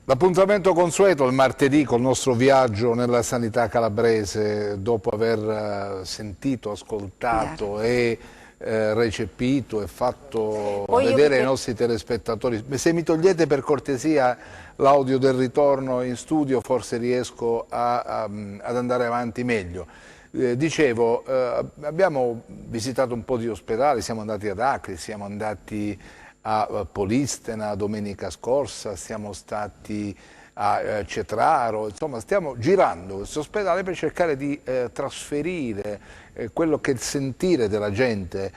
L'appuntamento consueto il martedì col nostro viaggio nella sanità calabrese, dopo aver sentito, ascoltato e recepito e fatto vedere ai nostri telespettatori. Se mi togliete per cortesia l'audio del ritorno in studio, forse riesco ad andare avanti meglio. Dicevo, abbiamo visitato un po' di ospedali, siamo andati ad Acri, siamo andati a Polistena domenica scorsa, siamo stati a Cetraro, insomma stiamo girando questo ospedale per cercare di trasferire quello che è il sentire della gente,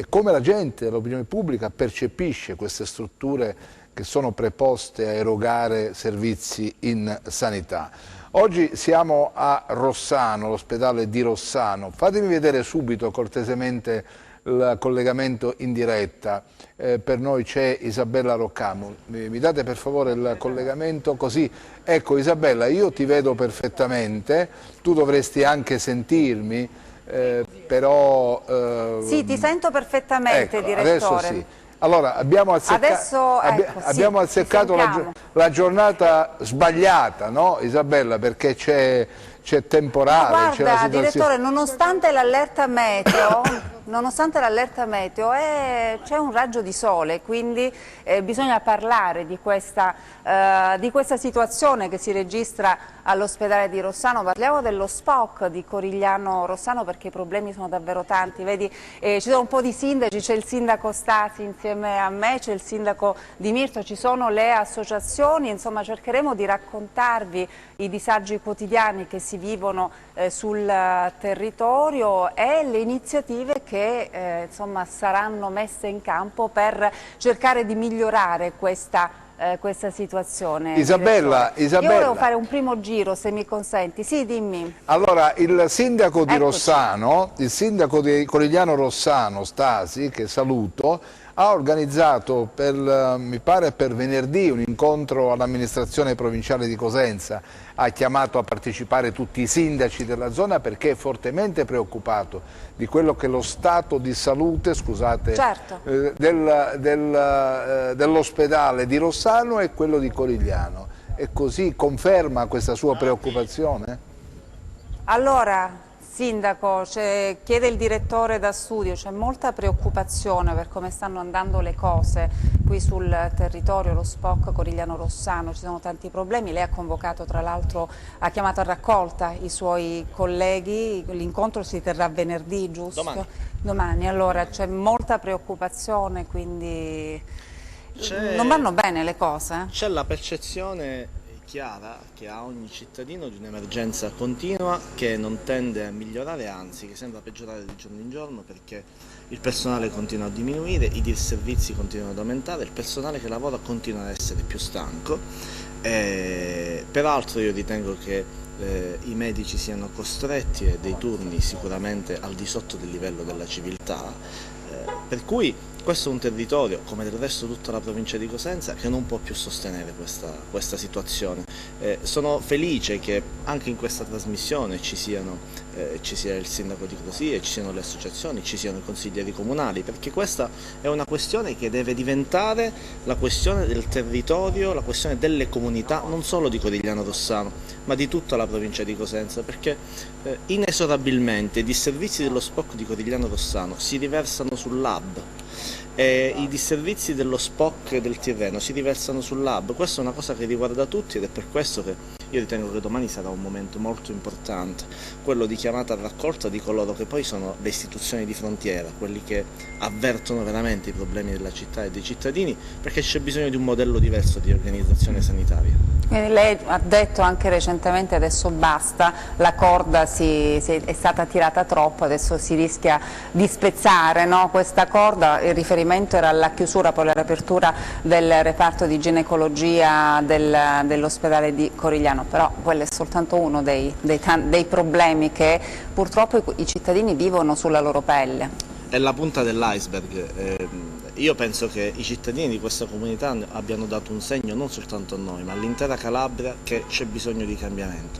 come la gente, l'opinione pubblica percepisce queste strutture che sono preposte a erogare servizi in sanità. Oggi siamo a Rossano, l'ospedale di Rossano. Fatemi vedere subito cortesemente il collegamento in diretta. Per noi c'è Isabella Roccamo. Mi date per favore il collegamento così? Ecco Isabella, io ti vedo perfettamente, tu dovresti anche sentirmi, però... Sì, ti sento perfettamente, ecco, direttore. adesso sì. Allora, abbiamo azzeccato la giornata sbagliata, no Isabella? Perché c'è temporale. Guarda, direttore, nonostante l'allerta meteo, c'è un raggio di sole, quindi bisogna parlare di questa situazione che si registra all'ospedale di Rossano. Parliamo dello SPOC di Corigliano Rossano perché i problemi sono davvero tanti. Vedi, ci sono un po' di sindaci, c'è il sindaco Stasi insieme a me, c'è il sindaco Di Mirto, ci sono le associazioni, insomma cercheremo di raccontarvi i disagi quotidiani che si vivono sul territorio e le iniziative che insomma saranno messe in campo per cercare di migliorare questa situazione. Isabella, io volevo fare un primo giro, se mi consenti. Sì, dimmi. Allora, il sindaco di Rossano, il sindaco di Corigliano Rossano, Stasi, che saluto, ha organizzato mi pare per venerdì un incontro all'amministrazione provinciale di Cosenza. Ha chiamato a partecipare tutti i sindaci della zona perché è fortemente preoccupato di quello che è lo stato di salute, scusate, certo, dell'ospedale di Rossano e quello di Corigliano. E così conferma questa sua preoccupazione? Allora, sindaco, chiede il direttore da studio, c'è molta preoccupazione per come stanno andando le cose qui sul territorio, lo SPOC Corigliano Rossano, ci sono tanti problemi, lei ha convocato tra l'altro, ha chiamato a raccolta i suoi colleghi, l'incontro si terrà venerdì, giusto? Domani, allora c'è molta preoccupazione, quindi non vanno bene le cose? C'è la percezione chiara che ha ogni cittadino di un'emergenza continua che non tende a migliorare, anzi che sembra peggiorare di giorno in giorno perché il personale continua a diminuire, i disservizi continuano ad aumentare, il personale che lavora continua ad essere più stanco. Peraltro io ritengo che i medici siano costretti a dei turni sicuramente al di sotto del livello della civiltà, per cui questo è un territorio, come del resto tutta la provincia di Cosenza, che non può più sostenere questa situazione. Sono felice che anche in questa trasmissione ci sia il sindaco di Crosia, ci siano le associazioni, ci siano i consiglieri comunali, perché questa è una questione che deve diventare la questione del territorio, la questione delle comunità, non solo di Corigliano Rossano, ma di tutta la provincia di Cosenza, perché inesorabilmente i disservizi dello SPOC di Corigliano Rossano si riversano sul lab. I disservizi dello SPOC del Tirreno si riversano sul lab, questa è una cosa che riguarda tutti ed è per questo che io ritengo che domani sarà un momento molto importante, quello di chiamata a raccolta di coloro che poi sono le istituzioni di frontiera, quelli che avvertono veramente i problemi della città e dei cittadini, perché c'è bisogno di un modello diverso di organizzazione sanitaria. Quindi lei ha detto anche recentemente adesso basta, la corda è stata tirata troppo, adesso si rischia di spezzare, no? Questa corda, il riferimento era alla chiusura, poi alla riapertura del reparto di ginecologia dell'ospedale di Corigliano, però quello è soltanto uno dei problemi che purtroppo i cittadini vivono sulla loro pelle. È la punta dell'iceberg. Io penso che i cittadini di questa comunità abbiano dato un segno non soltanto a noi, ma all'intera Calabria che c'è bisogno di cambiamento,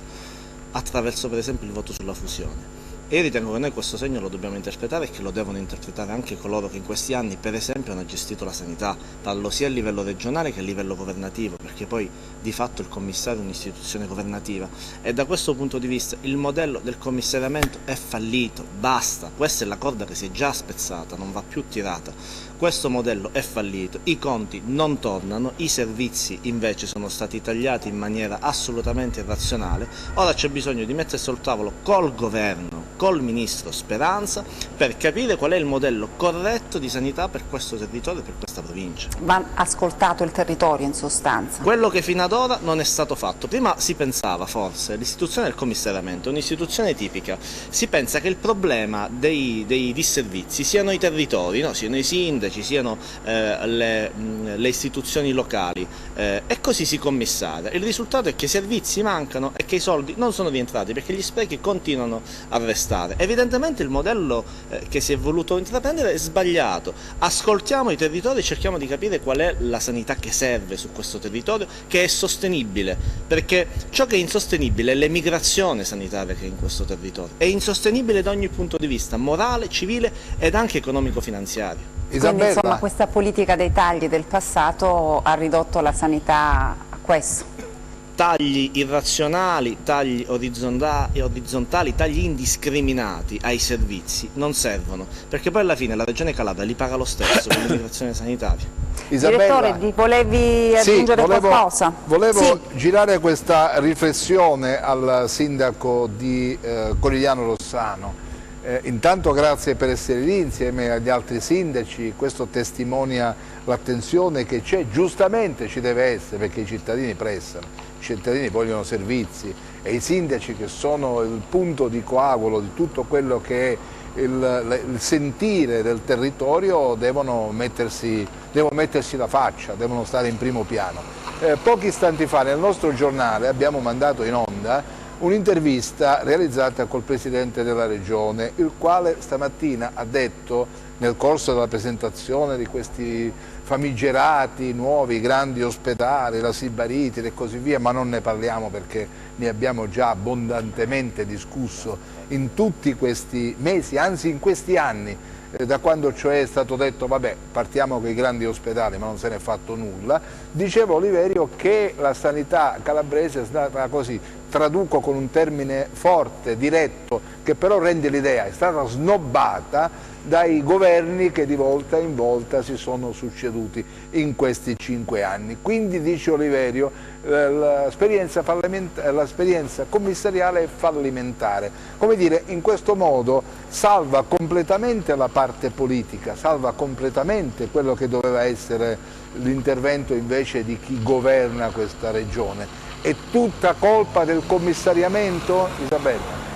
attraverso per esempio il voto sulla fusione. E io ritengo che noi questo segno lo dobbiamo interpretare e che lo devono interpretare anche coloro che in questi anni, per esempio, hanno gestito la sanità. Parlo sia a livello regionale che a livello governativo, perché poi di fatto il commissario è un'istituzione governativa. E da questo punto di vista il modello del commissariamento è fallito, basta. Questa è la corda che si è già spezzata, non va più tirata. Questo modello è fallito, i conti non tornano, i servizi invece sono stati tagliati in maniera assolutamente irrazionale. Ora c'è bisogno di mettersi al tavolo col governo, col ministro Speranza, per capire qual è il modello corretto di sanità per questo territorio e per questa provincia. Va ascoltato il territorio in sostanza. Quello che fino ad ora non è stato fatto. Prima si pensava forse, l'istituzione del commissariamento è un'istituzione tipica, si pensa che il problema dei disservizi siano i territori, no? Siano i sindaci, siano le istituzioni locali, e così si commissaria. Il risultato è che i servizi mancano e che i soldi non sono rientrati perché gli sprechi continuano a restare. Evidentemente il modello che si è voluto intraprendere è sbagliato. Ascoltiamo i territori e cerchiamo di capire qual è la sanità che serve su questo territorio, che è sostenibile, perché ciò che è insostenibile è l'emigrazione sanitaria che è in questo territorio, è insostenibile da ogni punto di vista, morale, civile ed anche economico-finanziario. Quindi insomma questa politica dei tagli del passato ha ridotto la sanità a questo. Tagli irrazionali, tagli orizzontali, tagli indiscriminati ai servizi non servono, perché poi alla fine la Regione Calabria li paga lo stesso con l'immigrazione sanitaria. Direttore, volevi aggiungere qualcosa? Volevo girare questa riflessione al sindaco di Corigliano Rossano. Intanto grazie per essere lì insieme agli altri sindaci, questo testimonia l'attenzione che c'è, giustamente ci deve essere, perché i cittadini pressano, i cittadini vogliono servizi e i sindaci, che sono il punto di coagulo di tutto quello che è il sentire del territorio, devono mettersi la faccia, devono stare in primo piano. Pochi istanti fa nel nostro giornale abbiamo mandato in onda un'intervista realizzata col Presidente della Regione, il quale stamattina ha detto, nel corso della presentazione di questi famigerati nuovi grandi ospedali, la Sibaritide e così via, ma non ne parliamo perché ne abbiamo già abbondantemente discusso in tutti questi mesi, anzi in questi anni, da quando cioè è stato detto vabbè partiamo con i grandi ospedali ma non se ne è fatto nulla. Diceva Oliverio che la sanità calabrese è stata così, traduco con un termine forte, diretto, che però rende l'idea, è stata snobbata dai governi che di volta in volta si sono succeduti in questi 5 anni. Quindi, dice Oliverio, l'esperienza commissariale è fallimentare. Come dire, in questo modo salva completamente la parte politica, salva completamente quello che doveva essere l'intervento invece di chi governa questa regione. È tutta colpa del commissariamento, Isabella?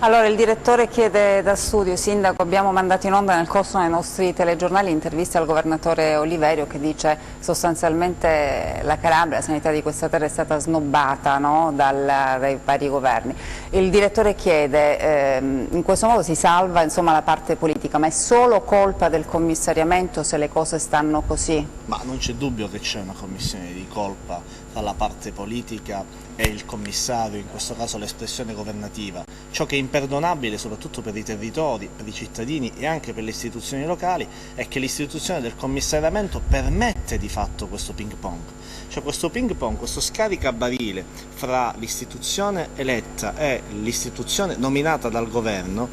Allora, il direttore chiede da studio, Sindaco, abbiamo mandato in onda nel corso dei nostri telegiornali interviste al governatore Oliverio che dice sostanzialmente la Calabria, la sanità di questa terra è stata snobbata, no, dai vari governi. Il direttore chiede, in questo modo si salva insomma, la parte politica, ma è solo colpa del commissariamento se le cose stanno così? Ma non c'è dubbio che c'è una commissione di colpa tra la parte politica e il commissario, in questo caso l'espressione governativa. Ciò che è imperdonabile soprattutto per i territori, per i cittadini e anche per le istituzioni locali è che l'istituzione del commissariamento permette di fatto questo ping pong. Cioè questo ping pong, questo scaricabarile fra l'istituzione eletta e l'istituzione nominata dal governo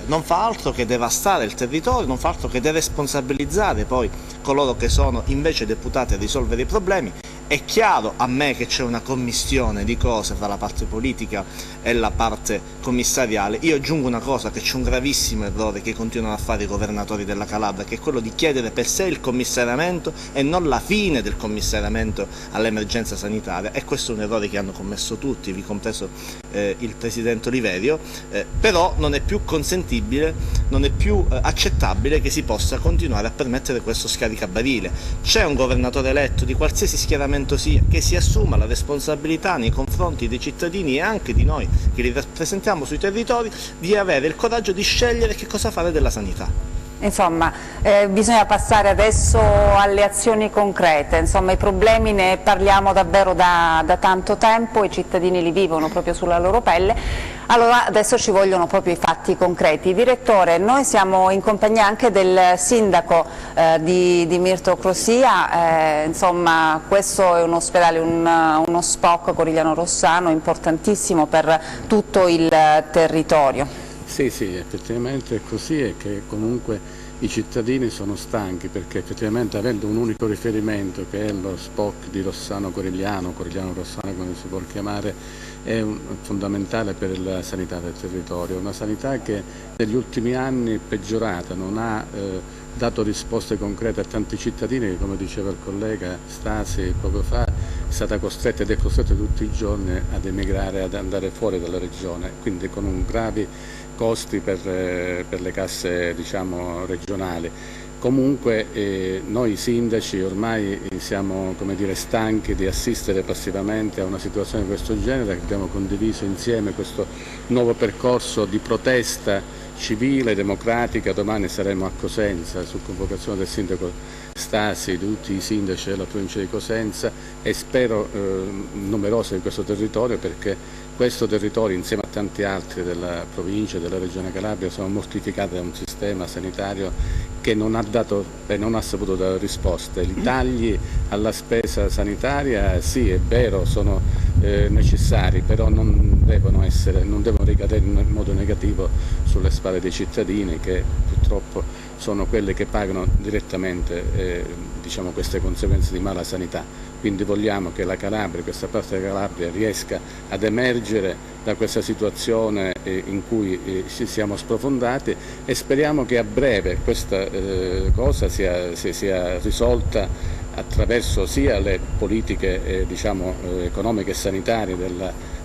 non fa altro che devastare il territorio, non fa altro che deresponsabilizzare poi coloro che sono invece deputati a risolvere i problemi. È chiaro a me che c'è una commistione di cose fra la parte politica e la parte commissariale. Io aggiungo una cosa, che c'è un gravissimo errore che continuano a fare i governatori della Calabria, che è quello di chiedere per sé il commissariamento e non la fine del commissariamento all'emergenza sanitaria, e questo è un errore che hanno commesso tutti, vi compreso il Presidente Oliverio, però non è più consentibile, non è più accettabile che si possa continuare a permettere questo scaricabarile. C'è un governatore eletto di qualsiasi schieramento sia, che si assuma la responsabilità nei confronti dei cittadini e anche di noi che li rappresentiamo sui territori, di avere il coraggio di scegliere che cosa fare della sanità. Insomma, bisogna passare adesso alle azioni concrete, insomma i problemi ne parliamo davvero da tanto tempo, i cittadini li vivono proprio sulla loro pelle, allora adesso ci vogliono proprio i fatti concreti. Direttore, noi siamo in compagnia anche del sindaco di Mirto Crosia, insomma questo è un ospedale, uno SPOC Corigliano Rossano importantissimo per tutto il territorio. Sì, effettivamente è così, e che comunque i cittadini sono stanchi, perché effettivamente avendo un unico riferimento che è lo SPOC di Rossano Corigliano, Corigliano Rossano come si può chiamare, è fondamentale per la sanità del territorio, una sanità che negli ultimi anni è peggiorata, non ha dato risposte concrete a tanti cittadini che, come diceva il collega Stasi poco fa, è stata costretta ed è costretta tutti i giorni ad emigrare, ad andare fuori dalla regione, quindi con un gravi costi per le casse, diciamo, regionali. Comunque noi sindaci ormai siamo, come dire, stanchi di assistere passivamente a una situazione di questo genere, che abbiamo condiviso insieme questo nuovo percorso di protesta civile, democratica. Domani saremo a Cosenza su convocazione del sindaco Stasi, di tutti i sindaci della provincia di Cosenza, e spero numerosi di questo territorio, perché questo territorio insieme a tanti altri della provincia e della regione Calabria sono mortificati da un sistema sanitario che non ha dato e non ha saputo dare risposte. I tagli alla spesa sanitaria, sì, è vero, sono necessari, però non devono ricadere in modo negativo sulle spalle dei cittadini, che purtroppo sono quelli che pagano direttamente diciamo, queste conseguenze di mala sanità. Quindi vogliamo che la Calabria, questa parte della Calabria, riesca ad emergere da questa situazione in cui ci siamo sprofondati, e speriamo che a breve questa cosa sia risolta attraverso sia le politiche diciamo, economiche e sanitarie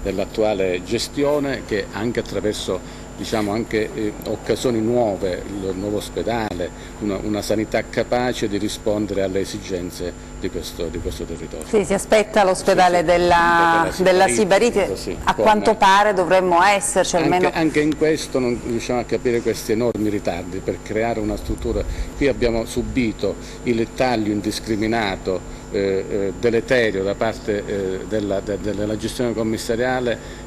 dell'attuale gestione, che anche attraverso diciamo, anche occasioni nuove, il nuovo ospedale, una sanità capace di rispondere alle esigenze di questo territorio. Sì, si aspetta l'ospedale della Sibariti, a quanto pare dovremmo esserci almeno. Anche in questo non riusciamo a capire questi enormi ritardi per creare una struttura. Qui abbiamo subito il taglio indiscriminato deleterio da parte della gestione commissariale,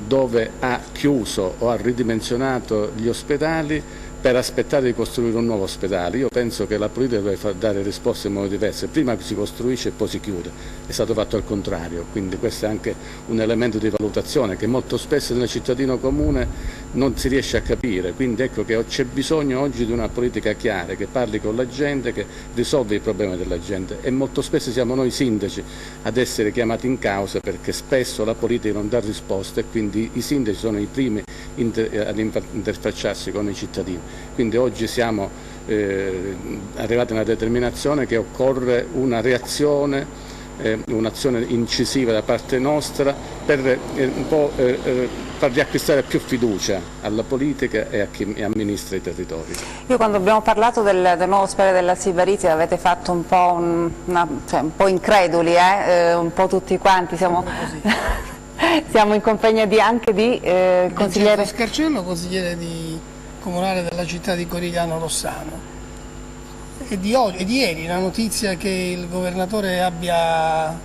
dove ha chiuso o ha ridimensionato gli ospedali per aspettare di costruire un nuovo ospedale. Io penso che la politica deve dare risposte in modo diverso, prima si costruisce e poi si chiude, è stato fatto al contrario, quindi questo è anche un elemento di valutazione che molto spesso nel cittadino comune non si riesce a capire, quindi ecco che c'è bisogno oggi di una politica chiara, che parli con la gente, che risolve i problemi della gente, e molto spesso siamo noi sindaci ad essere chiamati in causa, perché spesso la politica non dà risposte, e quindi i sindaci sono i primi ad interfacciarsi con i cittadini. Quindi oggi siamo arrivati a una determinazione che occorre una reazione, un'azione incisiva da parte nostra per un po' far riacquistare più fiducia alla politica e a chi amministra i territori. Io quando abbiamo parlato del nuovo ospedale della Sibariti avete fatto un po', un po' increduli, un po' tutti quanti, siamo in compagnia anche di consigliere Scarcello, consigliere comunale della città di Corigliano Rossano. È di ieri la notizia che il governatore abbia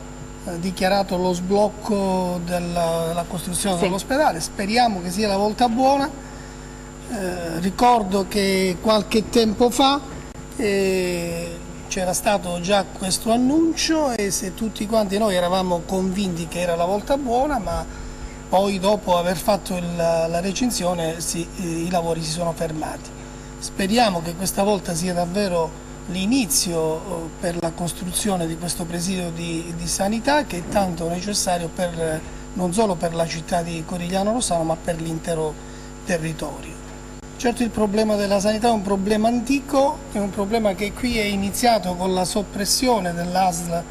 dichiarato lo sblocco della costruzione dell'ospedale. Speriamo che sia la volta buona. Ricordo che qualche tempo fa c'era stato già questo annuncio, e se tutti quanti noi eravamo convinti che era la volta buona, ma poi dopo aver fatto la recinzione i lavori si sono fermati. Speriamo che questa volta sia davvero l'inizio per la costruzione di questo presidio di sanità, che è tanto necessario non solo per la città di Corigliano Rossano, ma per l'intero territorio. Certo, il problema della sanità è un problema antico, è un problema che qui è iniziato con la soppressione dell'ASL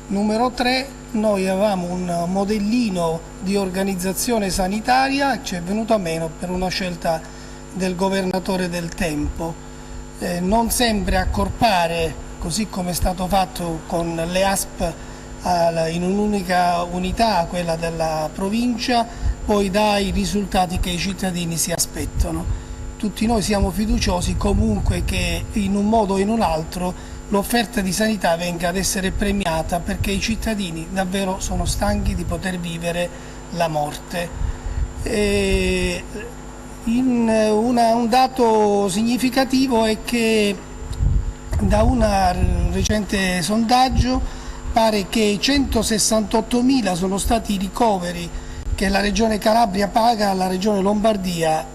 numero 3. Noi avevamo un modellino di organizzazione sanitaria, ci è venuto a meno per una scelta del governatore del tempo. Non sempre accorpare, così come è stato fatto con le ASP in un'unica unità, quella della provincia, poi dà i risultati che i cittadini si aspettano. tutti noi siamo fiduciosi comunque che in un modo o in un altro l'offerta di sanità venga ad essere premiata, perché i cittadini davvero sono stanchi di poter vivere la morte. Un dato significativo è che da un recente sondaggio pare che 168.000 sono stati i ricoveri che la Regione Calabria paga alla Regione Lombardia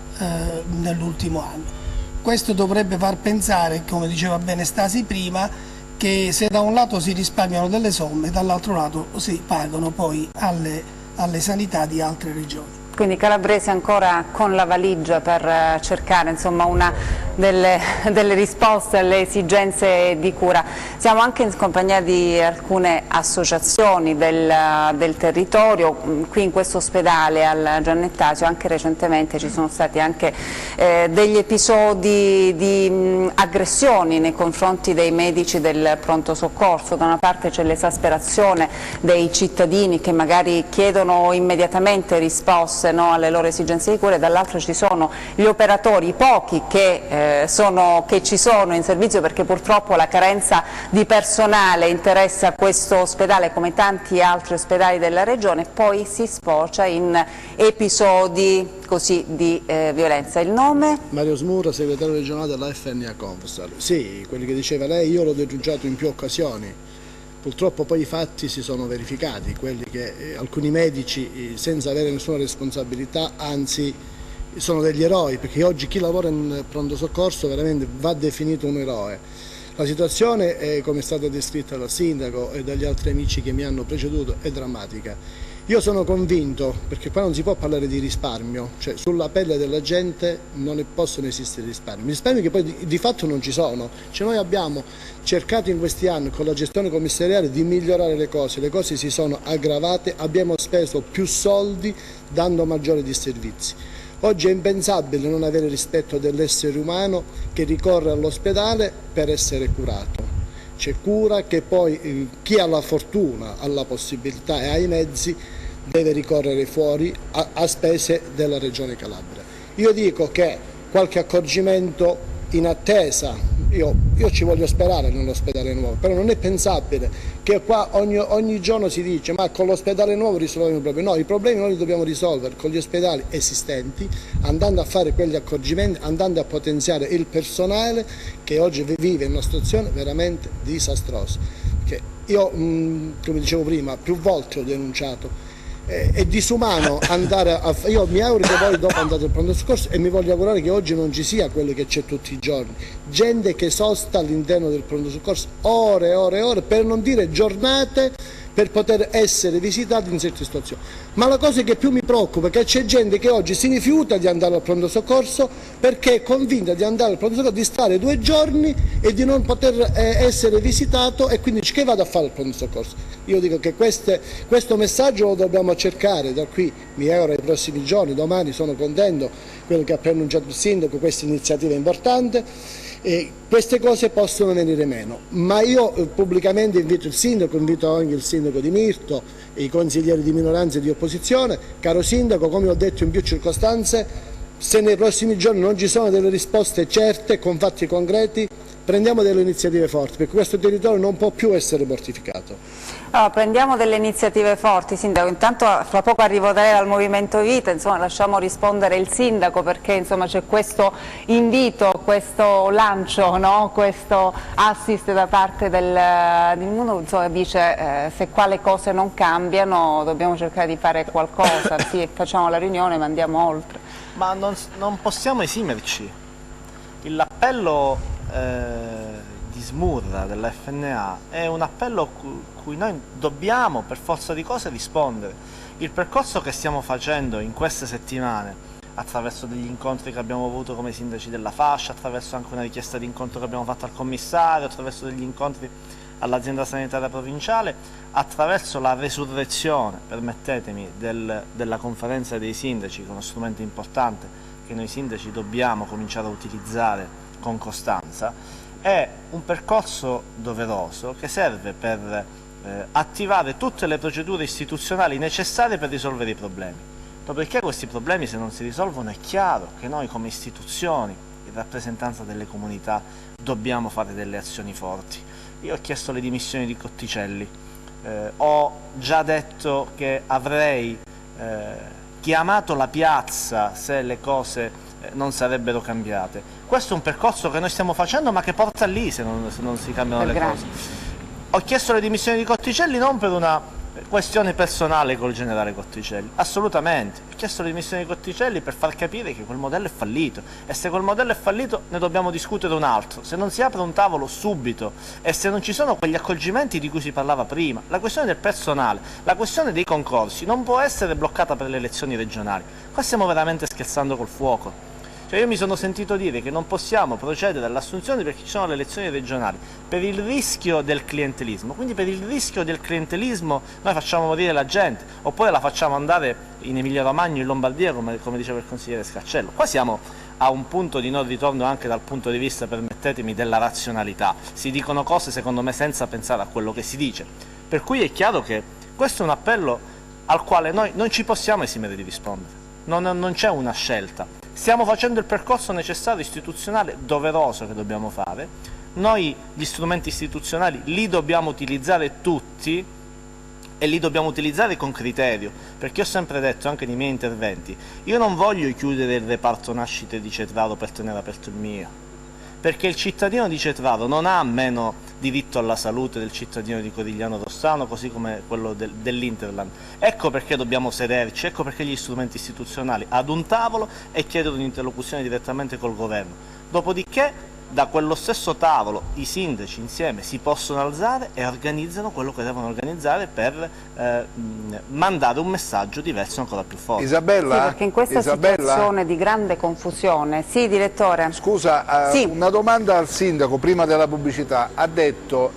nell'ultimo anno. Questo dovrebbe far pensare, come diceva bene Stasi prima, che se da un lato si risparmiano delle somme, dall'altro lato si pagano poi alle sanità di altre regioni. Quindi calabresi ancora con la valigia per cercare insomma delle risposte alle esigenze di cura. Siamo anche in compagnia di alcune associazioni del territorio. Qui in questo ospedale al Giannettasio anche recentemente ci sono stati anche degli episodi di aggressioni nei confronti dei medici del pronto soccorso. Da una parte c'è l'esasperazione dei cittadini che magari chiedono immediatamente risposte, no, alle loro esigenze di cura, e dall'altro ci sono gli operatori, i pochi che ci sono in servizio, perché purtroppo la carenza di personale interessa questo ospedale come tanti altri ospedali della regione, poi si sfocia in episodi così di violenza. Il nome? Mario Smurra, segretario regionale della FNA Confsal. Sì, quelli che diceva lei io l'ho denunciato in più occasioni. Purtroppo poi i fatti si sono verificati, quelli che alcuni medici senza avere nessuna responsabilità, anzi sono degli eroi, perché oggi chi lavora in pronto soccorso veramente va definito un eroe. La situazione, come è stata descritta dal sindaco e dagli altri amici che mi hanno preceduto, è drammatica. Io sono convinto, perché qua non si può parlare di risparmio, cioè sulla pelle della gente non possono esistere risparmi che poi di fatto non ci sono. Cioè noi abbiamo cercato in questi anni con la gestione commissariale di migliorare le cose si sono aggravate, abbiamo speso più soldi dando maggiori disservizi. Oggi è impensabile non avere rispetto dell'essere umano che ricorre all'ospedale per essere curato. C'è cura che poi chi ha la fortuna, ha la possibilità e ha i mezzi deve ricorrere fuori a spese della Regione Calabria. Io dico che qualche accorgimento in attesa, io ci voglio sperare nell'ospedale nuovo, però non è pensabile che qua ogni giorno si dice ma con l'ospedale nuovo risolviamo i problemi. No, i problemi noi li dobbiamo risolvere con gli ospedali esistenti, andando a fare quegli accorgimenti, andando a potenziare il personale che oggi vive in una situazione veramente disastrosa. Che io, come dicevo prima, più volte ho denunciato. È disumano andare io mi auguro che voi dopo andate al pronto soccorso e mi voglio augurare che oggi non ci sia quello che c'è tutti i giorni, gente che sosta all'interno del pronto soccorso ore e ore e ore, per non dire giornate, per poter essere visitati in certe situazioni. Ma la cosa che più mi preoccupa è che c'è gente che oggi si rifiuta di andare al pronto soccorso perché è convinta di andare al pronto soccorso, di stare 2 giorni e di non poter essere visitato, e quindi che vado a fare al pronto soccorso? Io dico che questo messaggio lo dobbiamo cercare da qui, mi auguro, ai prossimi giorni. Domani sono contento quello che ha preannunciato il sindaco, questa iniziativa importante. Queste cose possono venire meno, ma io pubblicamente invito il sindaco, invito anche il sindaco di Mirto e i consiglieri di minoranza e di opposizione. Caro sindaco, come ho detto in più circostanze, se nei prossimi giorni non ci sono delle risposte certe con fatti concreti, prendiamo delle iniziative forti, perché questo territorio non può più essere mortificato. Allora, prendiamo delle iniziative forti, sindaco. Intanto fra poco arrivo da lei dal Movimento Vita, insomma lasciamo rispondere il sindaco, perché insomma c'è questo invito, questo lancio, no? Questo assist da parte del mondo, insomma, dice se qua le cose non cambiano dobbiamo cercare di fare qualcosa, sì, facciamo la riunione ma andiamo oltre. Ma non possiamo esimerci. L'appello di Smurra della FNA è un appello cui noi dobbiamo per forza di cose rispondere. Il percorso che stiamo facendo in queste settimane, attraverso degli incontri che abbiamo avuto come sindaci della fascia, attraverso anche una richiesta di incontro che abbiamo fatto al commissario, attraverso degli incontri all'azienda sanitaria provinciale, attraverso la resurrezione, permettetemi, della conferenza dei sindaci, che è uno strumento importante che noi sindaci dobbiamo cominciare a utilizzare con costanza, è un percorso doveroso che serve per attivare tutte le procedure istituzionali necessarie per risolvere i problemi. Dopodiché questi problemi, se non si risolvono, è chiaro che noi come istituzioni, in rappresentanza delle comunità, dobbiamo fare delle azioni forti. Io ho chiesto le dimissioni di Cotticelli, ho già detto che avrei chiamato la piazza se le cose non sarebbero cambiate. Questo è un percorso che noi stiamo facendo, ma che porta lì se non si cambiano le cose. Ho chiesto le dimissioni di Cotticelli non per una questione personale col generale Cotticelli, assolutamente. Ho chiesto le dimissioni di Cotticelli per far capire che quel modello è fallito, e se quel modello è fallito ne dobbiamo discutere un altro, se non si apre un tavolo subito e se non ci sono quegli accorgimenti di cui si parlava prima. La questione del personale, la questione dei concorsi non può essere bloccata per le elezioni regionali. Qua stiamo veramente scherzando col fuoco. Cioè, io mi sono sentito dire che non possiamo procedere all'assunzione perché ci sono le elezioni regionali, per il rischio del clientelismo. Quindi per il rischio del clientelismo noi facciamo morire la gente, oppure la facciamo andare in Emilia Romagna, in Lombardia, come diceva il consigliere Scaccello. Qua siamo a un punto di non ritorno anche dal punto di vista, permettetemi, della razionalità. Si dicono cose, secondo me, senza pensare a quello che si dice. Per cui è chiaro che questo è un appello al quale noi non ci possiamo esimere di rispondere. Non c'è una scelta. Stiamo facendo il percorso necessario, istituzionale, doveroso che dobbiamo fare. Noi gli strumenti istituzionali li dobbiamo utilizzare tutti e li dobbiamo utilizzare con criterio, perché ho sempre detto anche nei miei interventi, io non voglio chiudere il reparto nascite di Cetraro per tenere aperto il mio, perché il cittadino di Cetraro non ha meno diritto alla salute del cittadino di Corigliano Rossano, così come quello dell'Interland. Ecco perché dobbiamo sederci, ecco perché gli strumenti istituzionali ad un tavolo e chiedere un'interlocuzione direttamente col governo. Dopodiché, da quello stesso tavolo, i sindaci insieme si possono alzare e organizzano quello che devono organizzare per mandare un messaggio diverso ancora più forte. Isabella? Sì, perché in questa situazione di grande confusione... Sì, direttore? Scusa, sì. Una domanda al sindaco prima della pubblicità. Ha detto,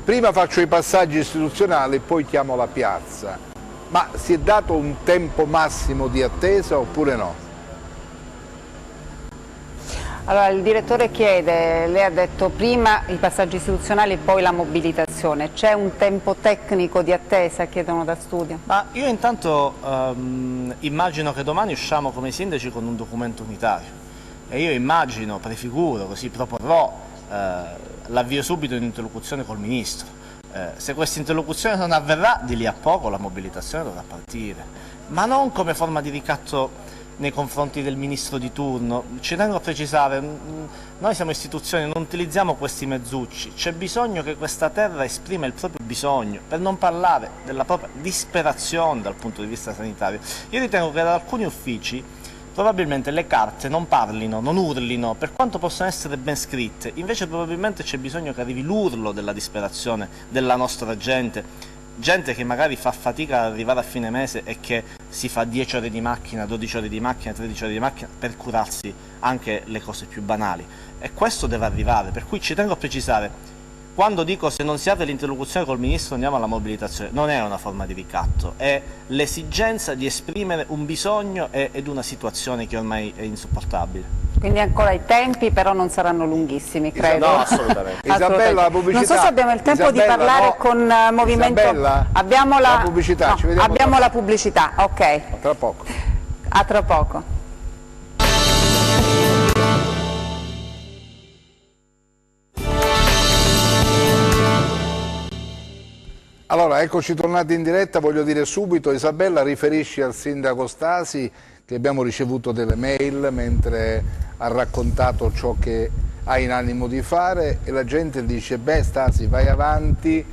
prima faccio i passaggi istituzionali, poi chiamo la piazza. Ma si è dato un tempo massimo di attesa oppure no? Allora, il direttore chiede, lei ha detto prima i passaggi istituzionali e poi la mobilitazione. C'è un tempo tecnico di attesa, chiedono da studio? Ma io intanto immagino che domani usciamo come sindaci con un documento unitario e io immagino, prefiguro, così proporrò l'avvio subito di un'interlocuzione col Ministro. Se questa interlocuzione non avverrà, di lì a poco la mobilitazione dovrà partire, ma non come forma di ricatto nei confronti del ministro di turno. Ci tengo a precisare, noi siamo istituzioni, non utilizziamo questi mezzucci, c'è bisogno che questa terra esprima il proprio bisogno, per non parlare della propria disperazione dal punto di vista sanitario. Io ritengo che da alcuni uffici probabilmente le carte non parlino, non urlino, per quanto possano essere ben scritte, invece probabilmente c'è bisogno che arrivi l'urlo della disperazione della nostra gente, gente che magari fa fatica ad arrivare a fine mese e che si fa 10 ore di macchina, 12 ore di macchina, 13 ore di macchina per curarsi anche le cose più banali, e questo deve arrivare. Per cui ci tengo a precisare, quando dico se non si apre l'interlocuzione col Ministro andiamo alla mobilitazione, non è una forma di ricatto, è l'esigenza di esprimere un bisogno ed una situazione che ormai è insopportabile. Quindi ancora i tempi però non saranno lunghissimi, credo. No, assolutamente. Isabella, la pubblicità. Non so se abbiamo il tempo di parlare con Movimento... Isabella, abbiamo la pubblicità, no, ci vediamo abbiamo la pubblicità, ok. A tra poco. A tra poco. Allora, eccoci tornati in diretta. Voglio dire subito, Isabella, riferisci al sindaco Stasi che abbiamo ricevuto delle mail mentre ha raccontato ciò che ha in animo di fare, e la gente dice: beh Stasi, vai avanti,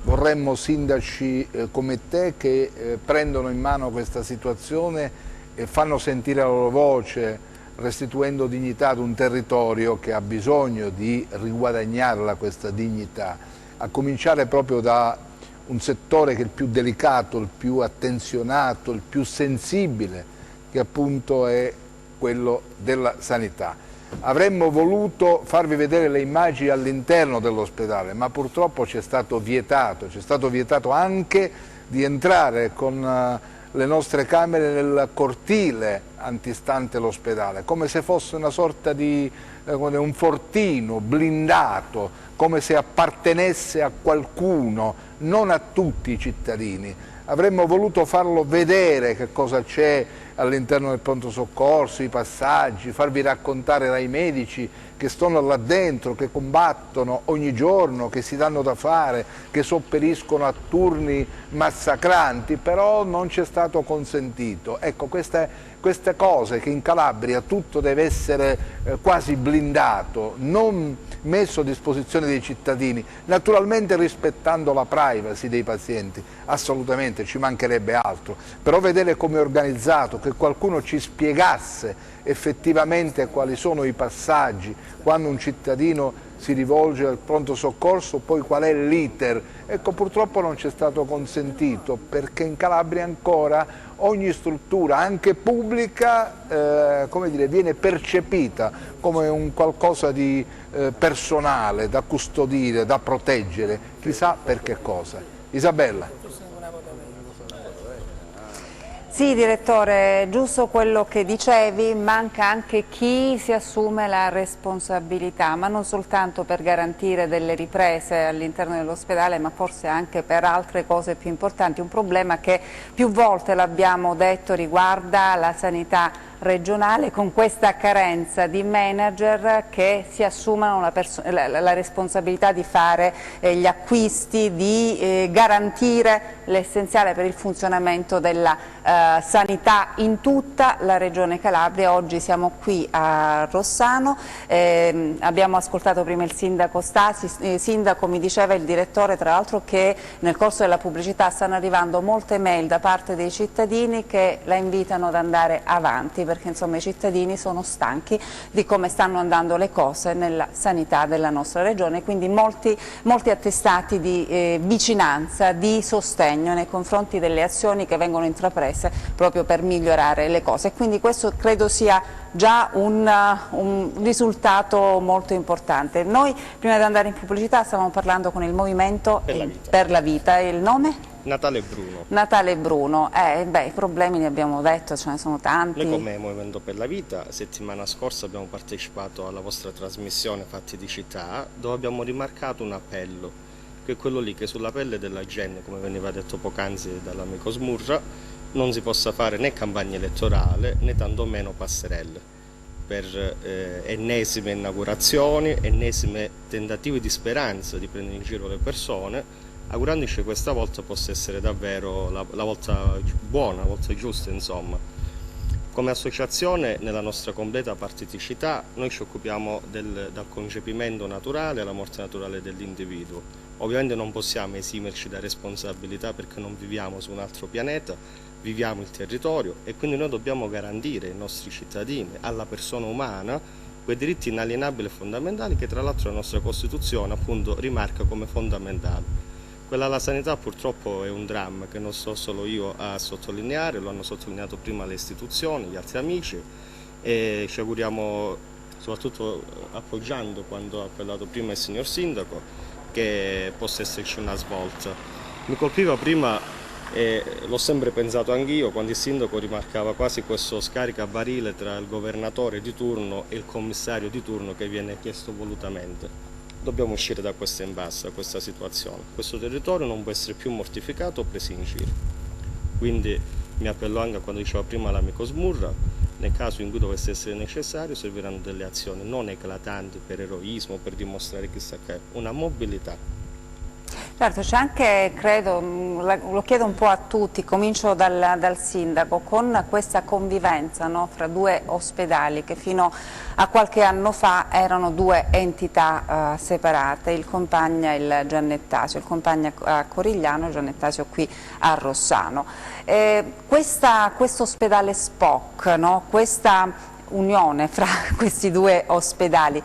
vorremmo sindaci come te che prendono in mano questa situazione e fanno sentire la loro voce, restituendo dignità ad un territorio che ha bisogno di riguadagnarla questa dignità, a cominciare proprio da un settore che è il più delicato, il più attenzionato, il più sensibile, che appunto è quello della sanità. Avremmo voluto farvi vedere le immagini all'interno dell'ospedale, ma purtroppo ci è stato vietato anche di entrare con le nostre camere nel cortile antistante l'ospedale, come se fosse una sorta di un fortino blindato, come se appartenesse a qualcuno, non a tutti i cittadini. Avremmo voluto farlo vedere che cosa c'è all'interno del pronto soccorso, i passaggi, farvi raccontare dai medici che stanno là dentro, che combattono ogni giorno, che si danno da fare, che sopperiscono a turni massacranti, però non ci è stato consentito. Ecco, queste cose, che in Calabria tutto deve essere quasi blindato, non messo a disposizione dei cittadini, naturalmente rispettando la privacy dei pazienti, assolutamente, ci mancherebbe altro, però vedere come è organizzato, che qualcuno ci spiegasse effettivamente quali sono i passaggi, quando un cittadino si rivolge al pronto soccorso, poi qual è l'iter. Ecco, purtroppo non ci è stato consentito, perché in Calabria ancora ogni struttura, anche pubblica, come dire, viene percepita come un qualcosa di personale, da custodire, da proteggere, chissà per che cosa. Isabella. Sì, direttore, giusto quello che dicevi, manca anche chi si assume la responsabilità, ma non soltanto per garantire delle riprese all'interno dell'ospedale, ma forse anche per altre cose più importanti. Un problema che più volte l'abbiamo detto riguarda la sanità regionale, con questa carenza di manager che si assumano la responsabilità di fare gli acquisti, di garantire l'essenziale per il funzionamento della sanità in tutta la regione Calabria. Oggi siamo qui a Rossano, abbiamo ascoltato prima il sindaco Stasi. Sindaco, mi diceva il direttore tra l'altro che nel corso della pubblicità stanno arrivando molte mail da parte dei cittadini che la invitano ad andare avanti, perché insomma i cittadini sono stanchi di come stanno andando le cose nella sanità della nostra regione, quindi molti attestati di vicinanza, di sostegno nei confronti delle azioni che vengono intraprese proprio per migliorare le cose. Quindi questo credo sia già un risultato molto importante. Noi prima di andare in pubblicità stavamo parlando con il Movimento per la Vita. Il nome? Natale Bruno. Natale Bruno, i problemi ne abbiamo detto, ce ne sono tanti. Noi come Movimento per la Vita settimana scorsa abbiamo partecipato alla vostra trasmissione Fatti di Città, dove abbiamo rimarcato un appello, che è quello lì che sulla pelle della gente, come veniva detto poc'anzi dall'amico Smurra, non si possa fare né campagna elettorale né tantomeno passerelle per ennesime inaugurazioni, ennesime tentativi di speranza di prendere in giro le persone, augurandoci che questa volta possa essere davvero la volta buona, la volta giusta, insomma. Come associazione, nella nostra completa partiticità, noi ci occupiamo dal concepimento naturale alla morte naturale dell'individuo. Ovviamente non possiamo esimerci da responsabilità perché non viviamo su un altro pianeta, viviamo il territorio e quindi noi dobbiamo garantire ai nostri cittadini, alla persona umana, quei diritti inalienabili e fondamentali che tra l'altro la nostra Costituzione appunto rimarca come fondamentali. Quella alla sanità purtroppo è un dramma che non sto solo io a sottolineare, lo hanno sottolineato prima le istituzioni, gli altri amici e ci auguriamo, soprattutto appoggiando quando ha appellato prima il signor Sindaco, che possa esserci una svolta. Mi colpiva prima, e l'ho sempre pensato anch'io, quando il Sindaco rimarcava quasi questo scaricabarile tra il governatore di turno e il commissario di turno che viene chiesto volutamente. Dobbiamo uscire da questo impasse, da questa situazione. Questo territorio non può essere più mortificato o preso in giro. Quindi mi appello anche a quando diceva prima l'amico Smurra, nel caso in cui dovesse essere necessario serviranno delle azioni non eclatanti per eroismo, per dimostrare chissà che, una mobilità. Certo, c'è anche, credo, lo chiedo un po' a tutti, comincio dal sindaco, con questa convivenza, no, fra due ospedali che fino a qualche anno fa erano due entità separate, il Compagna e il Giannettasio, il Compagna a Corigliano e il Giannettasio qui a Rossano. Questo ospedale SPOC, no, questa unione fra questi due ospedali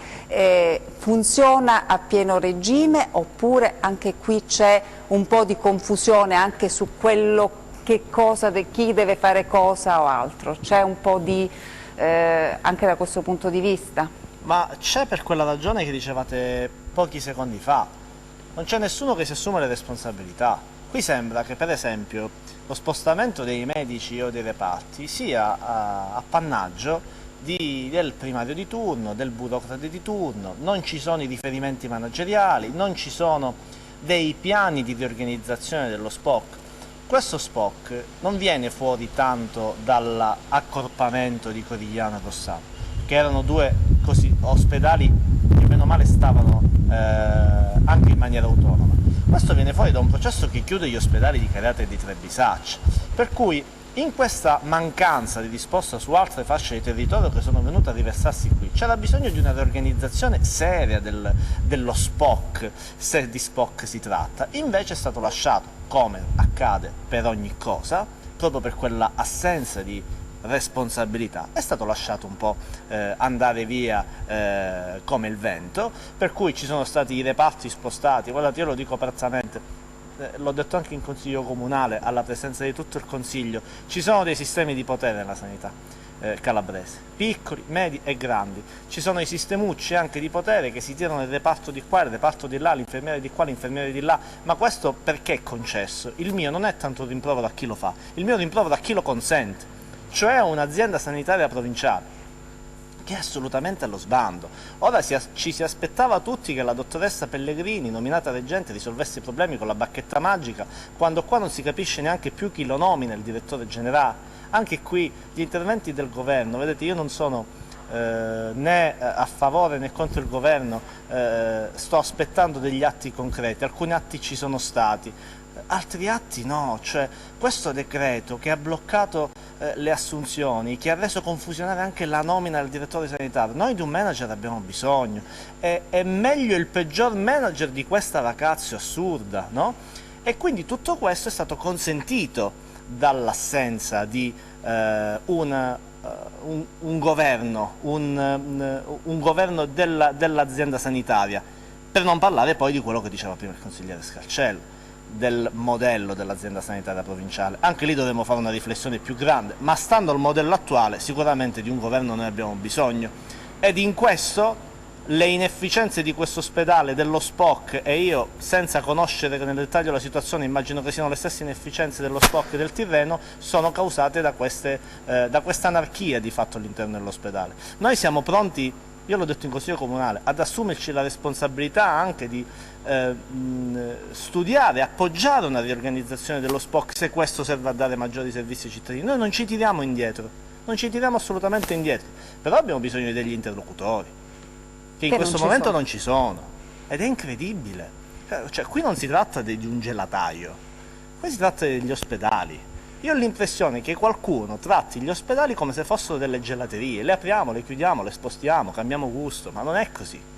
funziona a pieno regime oppure anche qui c'è un po' di confusione anche su quello che cosa, chi deve fare cosa o altro? C'è un po' di anche da questo punto di vista? Ma c'è per quella ragione che dicevate pochi secondi fa, non c'è nessuno che si assume le responsabilità. Qui sembra che per esempio lo spostamento dei medici o dei reparti sia appannaggio del primario di turno, del burocrate di turno, non ci sono i riferimenti manageriali, non ci sono dei piani di riorganizzazione dello SPOC. Questo SPOC non viene fuori tanto dall'accorpamento di Corigliano e Rossano, che erano due ospedali che meno male stavano anche in maniera autonoma. Questo viene fuori da un processo che chiude gli ospedali di Carrata e di Trebisaccia, per cui in questa mancanza di risposta su altre fasce di territorio che sono venute a riversarsi qui, c'era bisogno di una riorganizzazione seria dello SPOC, se di SPOC si tratta. Invece è stato lasciato, come accade per ogni cosa, proprio per quella assenza di responsabilità, è stato lasciato un po' andare via come il vento, per cui ci sono stati i reparti spostati. Guardate, io lo dico apertamente, l'ho detto anche in consiglio comunale, alla presenza di tutto il consiglio, ci sono dei sistemi di potere nella sanità calabrese, piccoli, medi e grandi. Ci sono i sistemucci anche di potere che si tirano il reparto di qua, il reparto di là, l'infermiere di qua, l'infermiere di là, ma questo perché è concesso? Il mio non è tanto un rimprovero a chi lo fa, il mio rimprovero a chi lo consente, cioè un'azienda sanitaria provinciale che è assolutamente allo sbando. Ora ci si aspettava tutti che la dottoressa Pellegrini, nominata reggente, risolvesse i problemi con la bacchetta magica, quando qua non si capisce neanche più chi lo nomina il direttore generale. Anche qui gli interventi del governo, vedete, io non sono né a favore né contro il governo, sto aspettando degli atti concreti, alcuni atti ci sono stati, altri atti no, cioè questo decreto che ha bloccato le assunzioni, che ha reso confusionare anche la nomina del direttore sanitario, noi di un manager abbiamo bisogno, è meglio il peggior manager di questa vacazio assurda, no? E quindi tutto questo è stato consentito dall'assenza di un governo, un governo dell'azienda sanitaria, per non parlare poi di quello che diceva prima il consigliere Scarcello, del modello dell'azienda sanitaria provinciale. Anche lì dovremmo fare una riflessione più grande, ma stando al modello attuale sicuramente di un governo noi abbiamo bisogno, ed in questo le inefficienze di questo ospedale, dello SPOC, e io senza conoscere nel dettaglio la situazione immagino che siano le stesse inefficienze dello SPOC del Tirreno, sono causate da questa anarchia di fatto all'interno dell'ospedale. Noi siamo pronti, io l'ho detto in consiglio comunale, ad assumerci la responsabilità anche di studiare, appoggiare una riorganizzazione dello SPOC se questo serve a dare maggiori servizi ai cittadini. Noi non ci tiriamo indietro, non ci tiriamo assolutamente indietro, però abbiamo bisogno degli interlocutori, che in questo momento non ci sono, ed è incredibile. Cioè, qui non si tratta di un gelataio, qui si tratta degli ospedali. Io ho l'impressione che qualcuno tratti gli ospedali come se fossero delle gelaterie, le apriamo, le chiudiamo, le spostiamo, cambiamo gusto, ma non è così.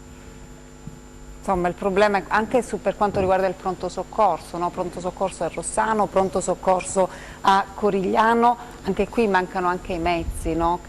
Insomma, il problema è anche per quanto riguarda il pronto soccorso, no? Pronto soccorso a Rossano, pronto soccorso a Corigliano, anche qui mancano anche i mezzi, no?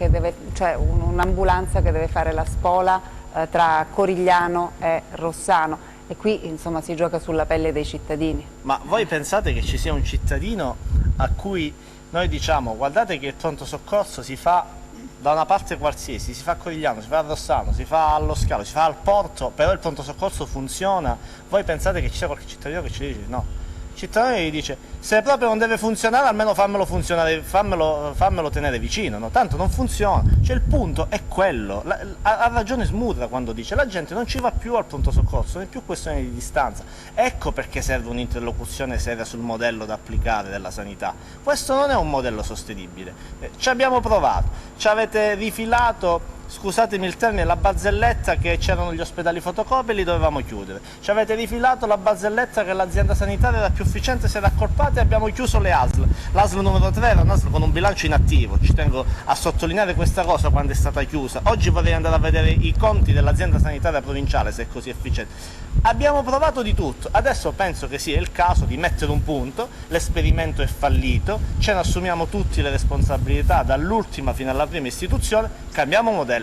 Cioè un'ambulanza che deve fare la spola tra Corigliano e Rossano, e qui insomma si gioca sulla pelle dei cittadini. Ma voi pensate che ci sia un cittadino a cui noi diciamo guardate che il pronto soccorso si fa da una parte qualsiasi, si fa a Corigliano, si fa a Rossano, si fa allo Scalo, si fa al Porto, però il pronto soccorso funziona? Voi pensate che ci sia qualche cittadino che ci dice no? Il cittadino gli dice se proprio non deve funzionare almeno fammelo funzionare, fammelo tenere vicino, no? Tanto non funziona, cioè il punto è quello. Ha ragione Smurra quando dice la gente non ci va più al pronto soccorso, non è più questione di distanza. Ecco perché serve un'interlocuzione seria sul modello da applicare della sanità. Questo non è un modello sostenibile, ci abbiamo provato, ci avete rifilato, scusatemi il termine, la barzelletta che c'erano gli ospedali fotocopie e li dovevamo chiudere, ci avete rifilato la barzelletta che l'azienda sanitaria era più efficiente, si era accorpata e abbiamo chiuso le ASL. L'ASL numero 3 era un'ASL con un bilancio inattivo, ci tengo a sottolineare questa cosa quando è stata chiusa. Oggi vorrei andare a vedere i conti dell'azienda sanitaria provinciale se è così efficiente. Abbiamo provato di tutto, adesso penso che sia il caso di mettere un punto, l'esperimento è fallito, ce ne assumiamo tutti le responsabilità dall'ultima fino alla prima istituzione, cambiamo modello.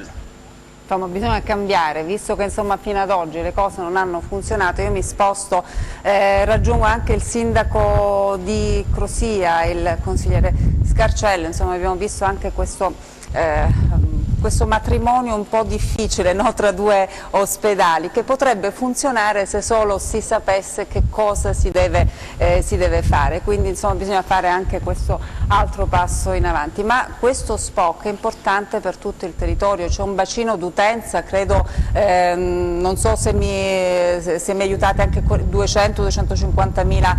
Insomma, bisogna cambiare, visto che insomma, fino ad oggi le cose non hanno funzionato. Io mi sposto, raggiungo anche il sindaco di Crosia, il consigliere Scarcello, insomma abbiamo visto anche questo questo matrimonio un po' difficile, no, tra due ospedali, che potrebbe funzionare se solo si sapesse che cosa si deve fare, quindi insomma bisogna fare anche questo altro passo in avanti. Ma questo SPOC è importante per tutto il territorio, c'è un bacino d'utenza, credo, non so se mi aiutate, anche 200-250 mila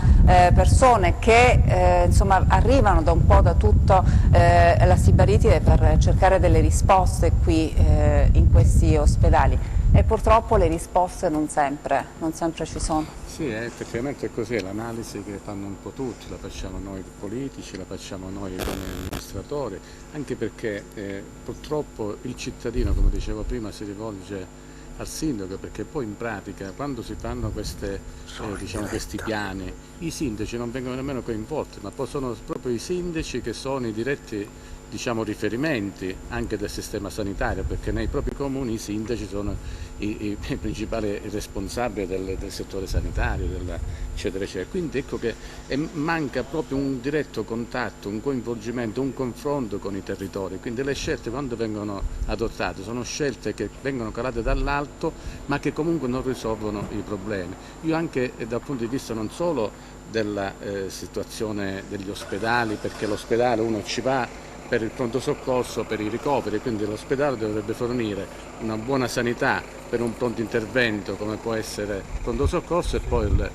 persone che insomma arrivano da un po' da tutta la Sibaritide per cercare delle risposte qui in questi ospedali, e purtroppo le risposte non sempre ci sono. Sì, effettivamente è così, è l'analisi che fanno un po' tutti, la facciamo noi politici, la facciamo noi come amministratori, anche perché purtroppo il cittadino, come dicevo prima, si rivolge al sindaco, perché poi in pratica quando si fanno diciamo, questi piani i sindaci non vengono nemmeno coinvolti, ma poi sono proprio i sindaci che sono i diretti, diciamo, riferimenti anche del sistema sanitario, perché nei propri comuni i sindaci sono i principali responsabili del settore sanitario, eccetera eccetera. Quindi ecco che manca proprio un diretto contatto, un coinvolgimento, un confronto con i territori, quindi le scelte quando vengono adottate sono scelte che vengono calate dall'alto ma che comunque non risolvono i problemi. Io anche dal punto di vista non solo della situazione degli ospedali, perché l'ospedale uno ci va per il pronto soccorso, per i ricoveri, quindi l'ospedale dovrebbe fornire una buona sanità per un pronto intervento come può essere il pronto soccorso e poi il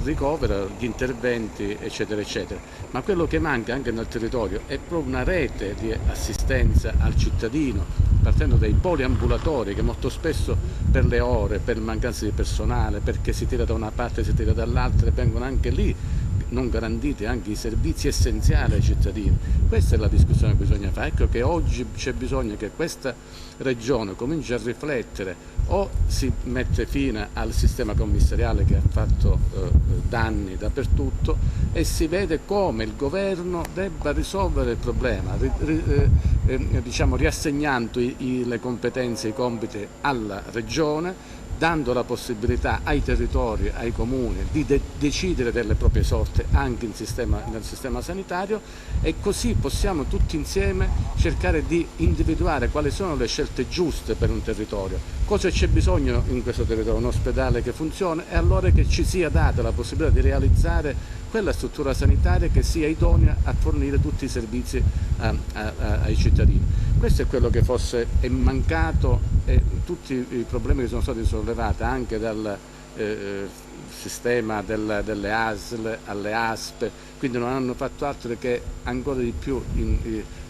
ricovero, gli interventi eccetera eccetera, ma quello che manca anche nel territorio è proprio una rete di assistenza al cittadino, partendo dai poliambulatori che molto spesso per le ore, per mancanza di personale, perché si tira da una parte e si tira dall'altra, vengono anche lì non garantiti anche i servizi essenziali ai cittadini. Questa è la discussione che bisogna fare. Ecco che oggi c'è bisogno che questa regione cominci a riflettere, o si mette fine al sistema commissariale che ha fatto danni dappertutto e si vede come il governo debba risolvere il problema, diciamo, riassegnando le competenze e i compiti alla regione, dando la possibilità ai territori, ai comuni di decidere delle proprie sorti anche nel sistema sanitario, e così possiamo tutti insieme cercare di individuare quali sono le scelte giuste per un territorio, cosa c'è bisogno in questo territorio, un ospedale che funzioni, e allora che ci sia data la possibilità di realizzare quella struttura sanitaria che sia idonea a fornire tutti i servizi ai cittadini. Questo è quello che forse è mancato, e tutti i problemi che sono stati sollevati anche dal sistema delle ASL alle ASP, quindi non hanno fatto altro che ancora di più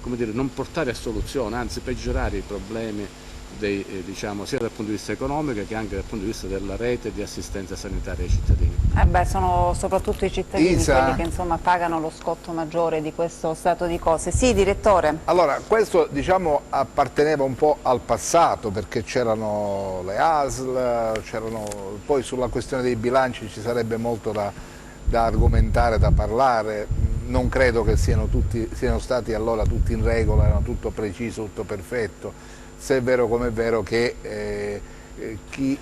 come dire, non portare a soluzione, anzi peggiorare i problemi diciamo, sia dal punto di vista economico che anche dal punto di vista della rete di assistenza sanitaria ai cittadini. Sono soprattutto i cittadini quelli che insomma pagano lo scotto maggiore di questo stato di cose. Sì, direttore. Allora, questo diciamo apparteneva un po' al passato, perché c'erano le ASL, poi sulla questione dei bilanci ci sarebbe molto da argomentare, da parlare. Non credo che siano stati allora tutti in regola, erano tutto preciso, tutto perfetto. Se è vero come è vero che chi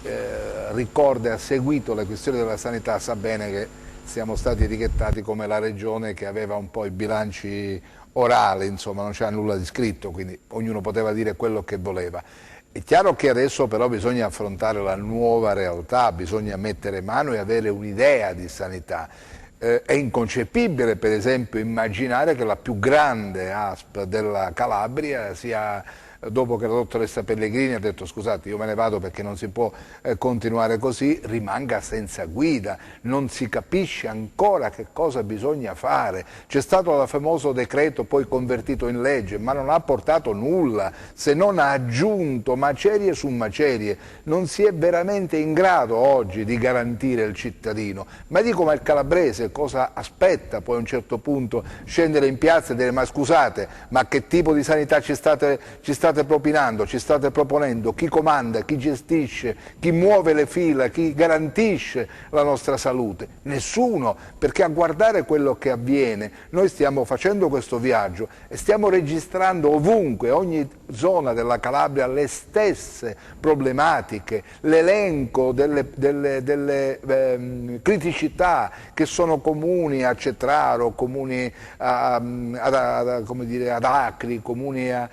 ricorda e ha seguito le questioni della sanità sa bene che siamo stati etichettati come la regione che aveva un po' i bilanci orali, insomma non c'era nulla di scritto, quindi ognuno poteva dire quello che voleva. È chiaro che adesso però bisogna affrontare la nuova realtà, bisogna mettere mano e avere un'idea di sanità. È inconcepibile per esempio immaginare che la più grande ASP della Calabria sia, dopo che la dottoressa Pellegrini ha detto scusate io me ne vado perché non si può continuare così, rimanga senza guida, non si capisce ancora che cosa bisogna fare. C'è stato il famoso decreto poi convertito in legge, ma non ha portato nulla, se non ha aggiunto macerie su macerie. Non si è veramente in grado oggi di garantire il cittadino, ma dico, ma il calabrese cosa aspetta poi a un certo punto? Scendere in piazza e dire ma scusate, ma che tipo di sanità ci state propinando, ci state proponendo, chi comanda, chi gestisce, chi muove le fila, chi garantisce la nostra salute? Nessuno, perché a guardare quello che avviene, noi stiamo facendo questo viaggio e stiamo registrando ovunque, ogni zona della Calabria, le stesse problematiche, l'elenco delle criticità che sono comuni a Cetraro, comuni ad Acri, comuni a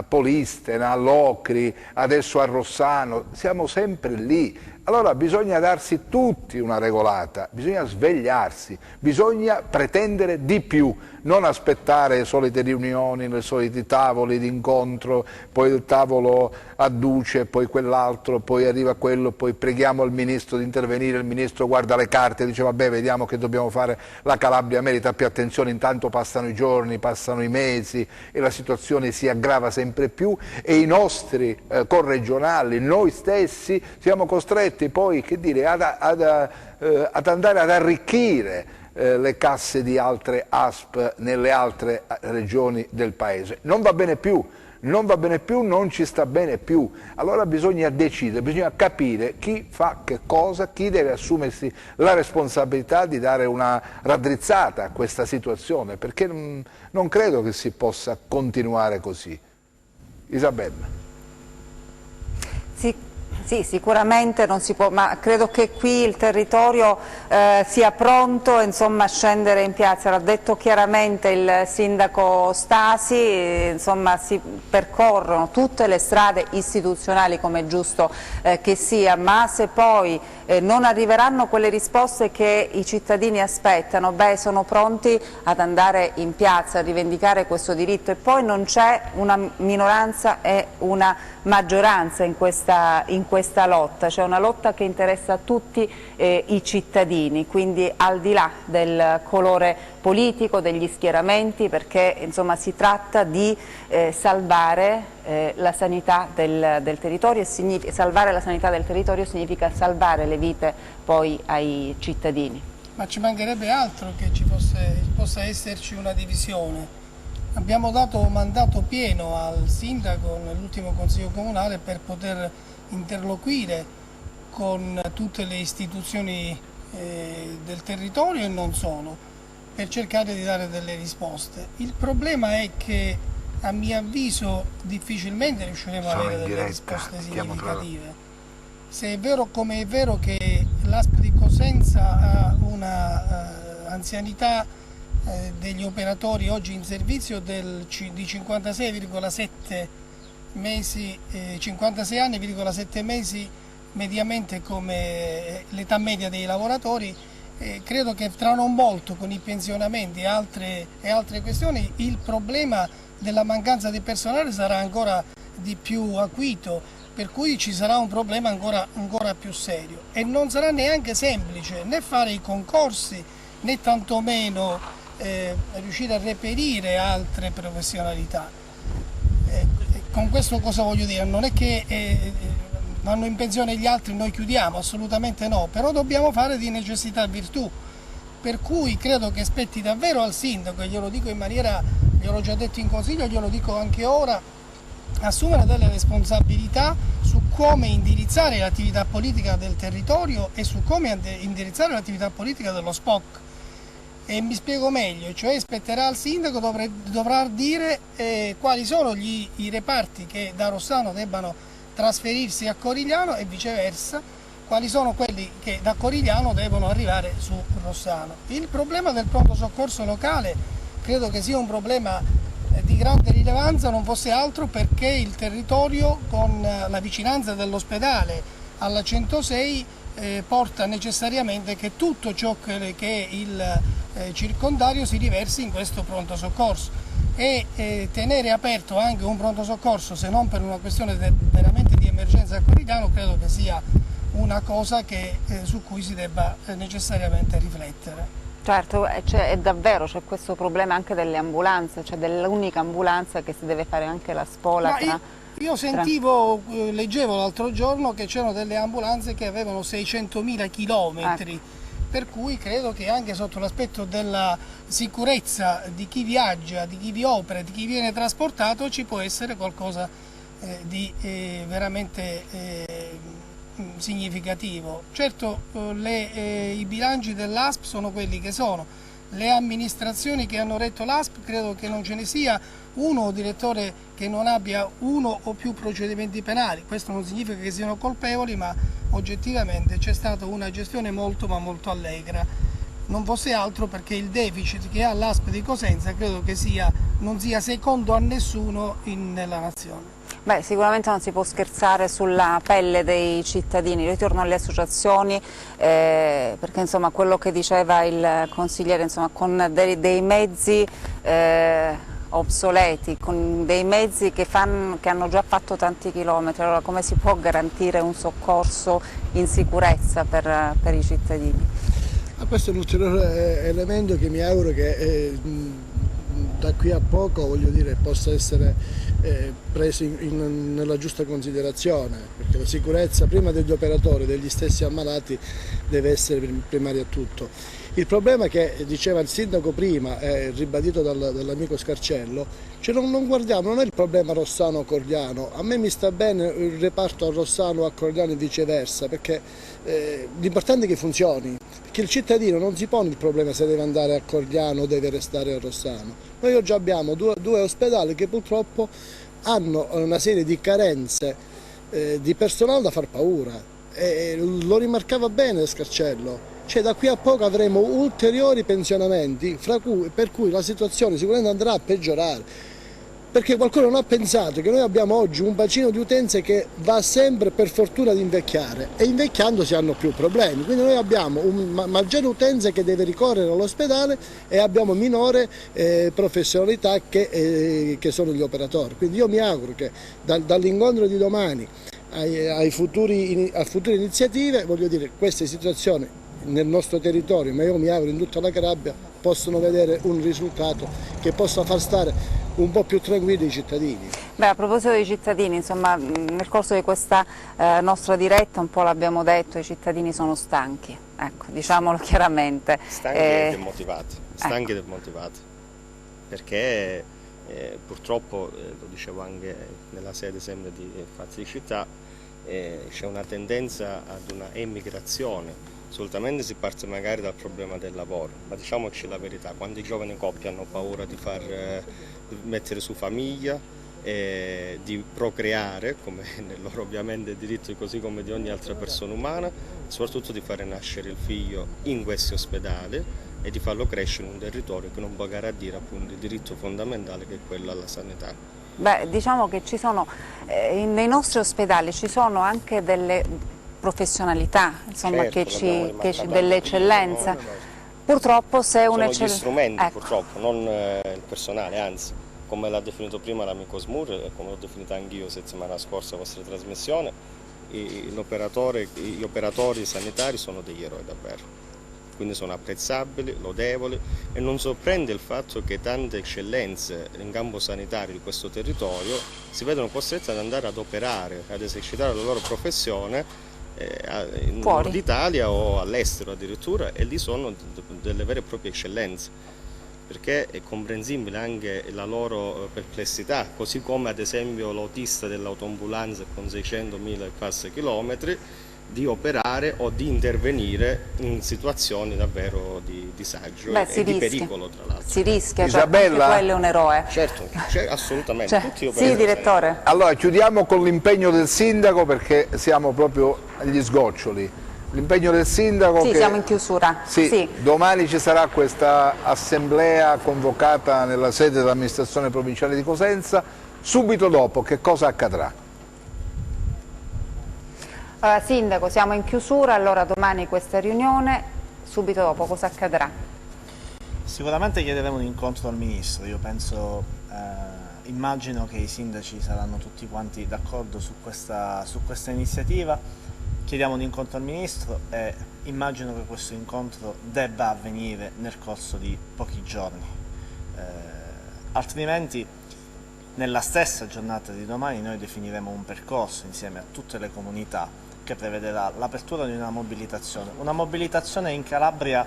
Polido, Istena, a Locri, adesso a Rossano, siamo sempre lì. Allora bisogna darsi tutti una regolata, bisogna svegliarsi, bisogna pretendere di più, non aspettare le solite riunioni, le soliti tavoli di incontro, poi il tavolo adduce, poi quell'altro, poi arriva quello, poi preghiamo il ministro di intervenire, il ministro guarda le carte e dice vabbè vediamo che dobbiamo fare, la Calabria merita più attenzione, intanto passano i giorni, passano i mesi e la situazione si aggrava sempre più e i nostri corregionali, noi stessi siamo costretti poi che dire, ad andare ad arricchire le casse di altre ASP nelle altre regioni del paese. Non va bene più, non ci sta bene più. Allora bisogna decidere, bisogna capire chi fa che cosa, chi deve assumersi la responsabilità di dare una raddrizzata a questa situazione, perché non credo che si possa continuare così. Isabella. Sì, sicuramente non si può, ma credo che qui il territorio sia pronto insomma, a scendere in piazza. L'ha detto chiaramente il sindaco Stasi, insomma, si percorrono tutte le strade istituzionali come è giusto che sia, ma se poi non arriveranno quelle risposte che i cittadini aspettano, beh, sono pronti ad andare in piazza a rivendicare questo diritto e poi non c'è una minoranza e una maggioranza in questa lotta, c'è una lotta che interessa tutti i cittadini, quindi al di là del colore politico, degli schieramenti, perché insomma si tratta di salvare la sanità del territorio e salvare la sanità del territorio significa salvare le vite poi ai cittadini. Ma ci mancherebbe altro che possa esserci una divisione. Abbiamo dato un mandato pieno al sindaco nell'ultimo consiglio comunale per poter interloquire con tutte le istituzioni del territorio e non solo, per cercare di dare delle risposte. Il problema è che a mio avviso difficilmente riusciremo ad avere delle risposte significative. Se è vero come è vero che l'ASP di Cosenza ha una anzianità degli operatori oggi in servizio di 56,7 mesi, 56 anni,7 mesi mediamente come l'età media dei lavoratori, credo che tra non molto con i pensionamenti e altre questioni il problema della mancanza di personale sarà ancora di più acuito, per cui ci sarà un problema ancora più serio e non sarà neanche semplice né fare i concorsi né tantomeno riuscire a reperire altre professionalità. Con questo cosa voglio dire? Non è che vanno in pensione gli altri e noi chiudiamo, assolutamente no, però dobbiamo fare di necessità virtù, per cui credo che spetti davvero al sindaco, e glielo dico in maniera, gliel'ho già detto in consiglio, glielo dico anche ora, assumere delle responsabilità su come indirizzare l'attività politica del territorio e su come indirizzare l'attività politica dello SPOC. E mi spiego meglio, cioè spetterà al sindaco, dovrà dire quali sono i reparti che da Rossano debbano trasferirsi a Corigliano e viceversa, quali sono quelli che da Corigliano devono arrivare su Rossano. Il problema del pronto soccorso locale credo che sia un problema di grande rilevanza, non fosse altro perché il territorio con la vicinanza dell'ospedale alla 106 porta necessariamente che tutto ciò che è il circondario si riversi in questo pronto soccorso e tenere aperto anche un pronto soccorso, se non per una questione veramente di emergenza a Corigliano, credo che sia una cosa su cui si debba necessariamente riflettere. Certo, è davvero c'è questo problema anche delle ambulanze, cioè dell'unica ambulanza che si deve fare anche la spola. Io leggevo l'altro giorno che c'erano delle ambulanze che avevano 600.000 chilometri, per cui credo che anche sotto l'aspetto della sicurezza di chi viaggia, di chi vi opera, di chi viene trasportato, ci può essere qualcosa di veramente significativo. Certo, i bilanci dell'ASP sono quelli che sono. Le amministrazioni che hanno retto l'ASP credo che non ce ne sia uno direttore che non abbia uno o più procedimenti penali. Questo non significa che siano colpevoli, ma oggettivamente c'è stata una gestione molto ma molto allegra. Non fosse altro perché il deficit che ha l'ASP di Cosenza credo che non sia secondo a nessuno nella nazione. Beh, sicuramente non si può scherzare sulla pelle dei cittadini. Ritorno alle associazioni, perché insomma quello che diceva il consigliere, insomma, con dei mezzi obsoleti, con dei mezzi che hanno già fatto tanti chilometri, allora come si può garantire un soccorso in sicurezza per i cittadini? Questo è un ulteriore elemento che mi auguro che da qui a poco, voglio dire, possa essere preso nella giusta considerazione, perché la sicurezza prima degli operatori, degli stessi ammalati, deve essere primaria a tutto. Il problema che diceva il sindaco prima, ribadito dall'amico Scarcello, cioè non guardiamo, non è il problema Rossano-Cordiano, a me mi sta bene il reparto a Rossano o a Cordiano e viceversa, perché l'importante è che funzioni, perché il cittadino non si pone il problema se deve andare a Cordiano o deve restare a Rossano. Noi oggi abbiamo due ospedali che purtroppo hanno una serie di carenze di personale da far paura, e lo rimarcava bene Scarcello. Cioè, da qui a poco avremo ulteriori pensionamenti, per cui la situazione sicuramente andrà a peggiorare, perché qualcuno non ha pensato che noi abbiamo oggi un bacino di utenze che va sempre per fortuna ad invecchiare, e invecchiando si hanno più problemi, quindi noi abbiamo una maggiore utenza che deve ricorrere all'ospedale e abbiamo minore professionalità che sono gli operatori. Quindi io mi auguro che dall'incontro di domani a future iniziative, voglio dire, queste situazioni nel nostro territorio, ma io mi auguro in tutta la Calabria, possono vedere un risultato che possa far stare un po' più tranquilli i cittadini. Beh, a proposito dei cittadini, insomma, nel corso di questa nostra diretta un po' l'abbiamo detto, i cittadini sono stanchi, ecco, diciamolo chiaramente. Stanchi e demotivati, perché purtroppo, lo dicevo anche nella sede sempre di Fazzi di Città, c'è una tendenza ad una emigrazione. Assolutamente si parte magari dal problema del lavoro, ma diciamoci la verità, quando i giovani coppie hanno paura di mettere su famiglia, di procreare, come nel loro ovviamente diritto, così come di ogni altra persona umana, soprattutto di fare nascere il figlio in questi ospedali e di farlo crescere in un territorio che non può garantire appunto il diritto fondamentale che è quello alla sanità. Beh, diciamo che ci sono, nei nostri ospedali ci sono anche delle professionalità, insomma, certo, dell'eccellenza. Purtroppo se sono gli strumenti, ecco. Purtroppo, non il personale, anzi, come l'ha definito prima l'amico Smur e come l'ho definito anch'io settimana scorsa alla vostra trasmissione, gli operatori sanitari sono degli eroi davvero. Quindi sono apprezzabili, lodevoli, e non sorprende il fatto che tante eccellenze in campo sanitario di questo territorio si vedono costrette ad andare ad operare, ad esercitare la loro professione in Nord Italia o all'estero addirittura, e lì sono delle vere e proprie eccellenze, perché è comprensibile anche la loro perplessità, così come ad esempio l'autista dell'autoambulanza con 600.000 passi chilometri, di operare o di intervenire in situazioni davvero di disagio e di pericolo, tra l'altro. Si rischia, Isabella? Cioè, quello è un eroe. Certo, assolutamente. Tutti sì, direttore. Allora, chiudiamo con l'impegno del sindaco, perché siamo proprio agli sgoccioli. L'impegno del sindaco... Sì, siamo in chiusura. Sì, domani ci sarà questa assemblea convocata nella sede dell'amministrazione provinciale di Cosenza. Subito dopo che cosa accadrà? Allora, sindaco, siamo in chiusura, allora domani questa riunione, subito dopo cosa accadrà? Sicuramente chiederemo un incontro al Ministro, io penso, immagino che i sindaci saranno tutti quanti d'accordo su questa iniziativa, chiediamo un incontro al Ministro e immagino che questo incontro debba avvenire nel corso di pochi giorni, altrimenti nella stessa giornata di domani noi definiremo un percorso insieme a tutte le comunità che prevederà l'apertura di una mobilitazione in Calabria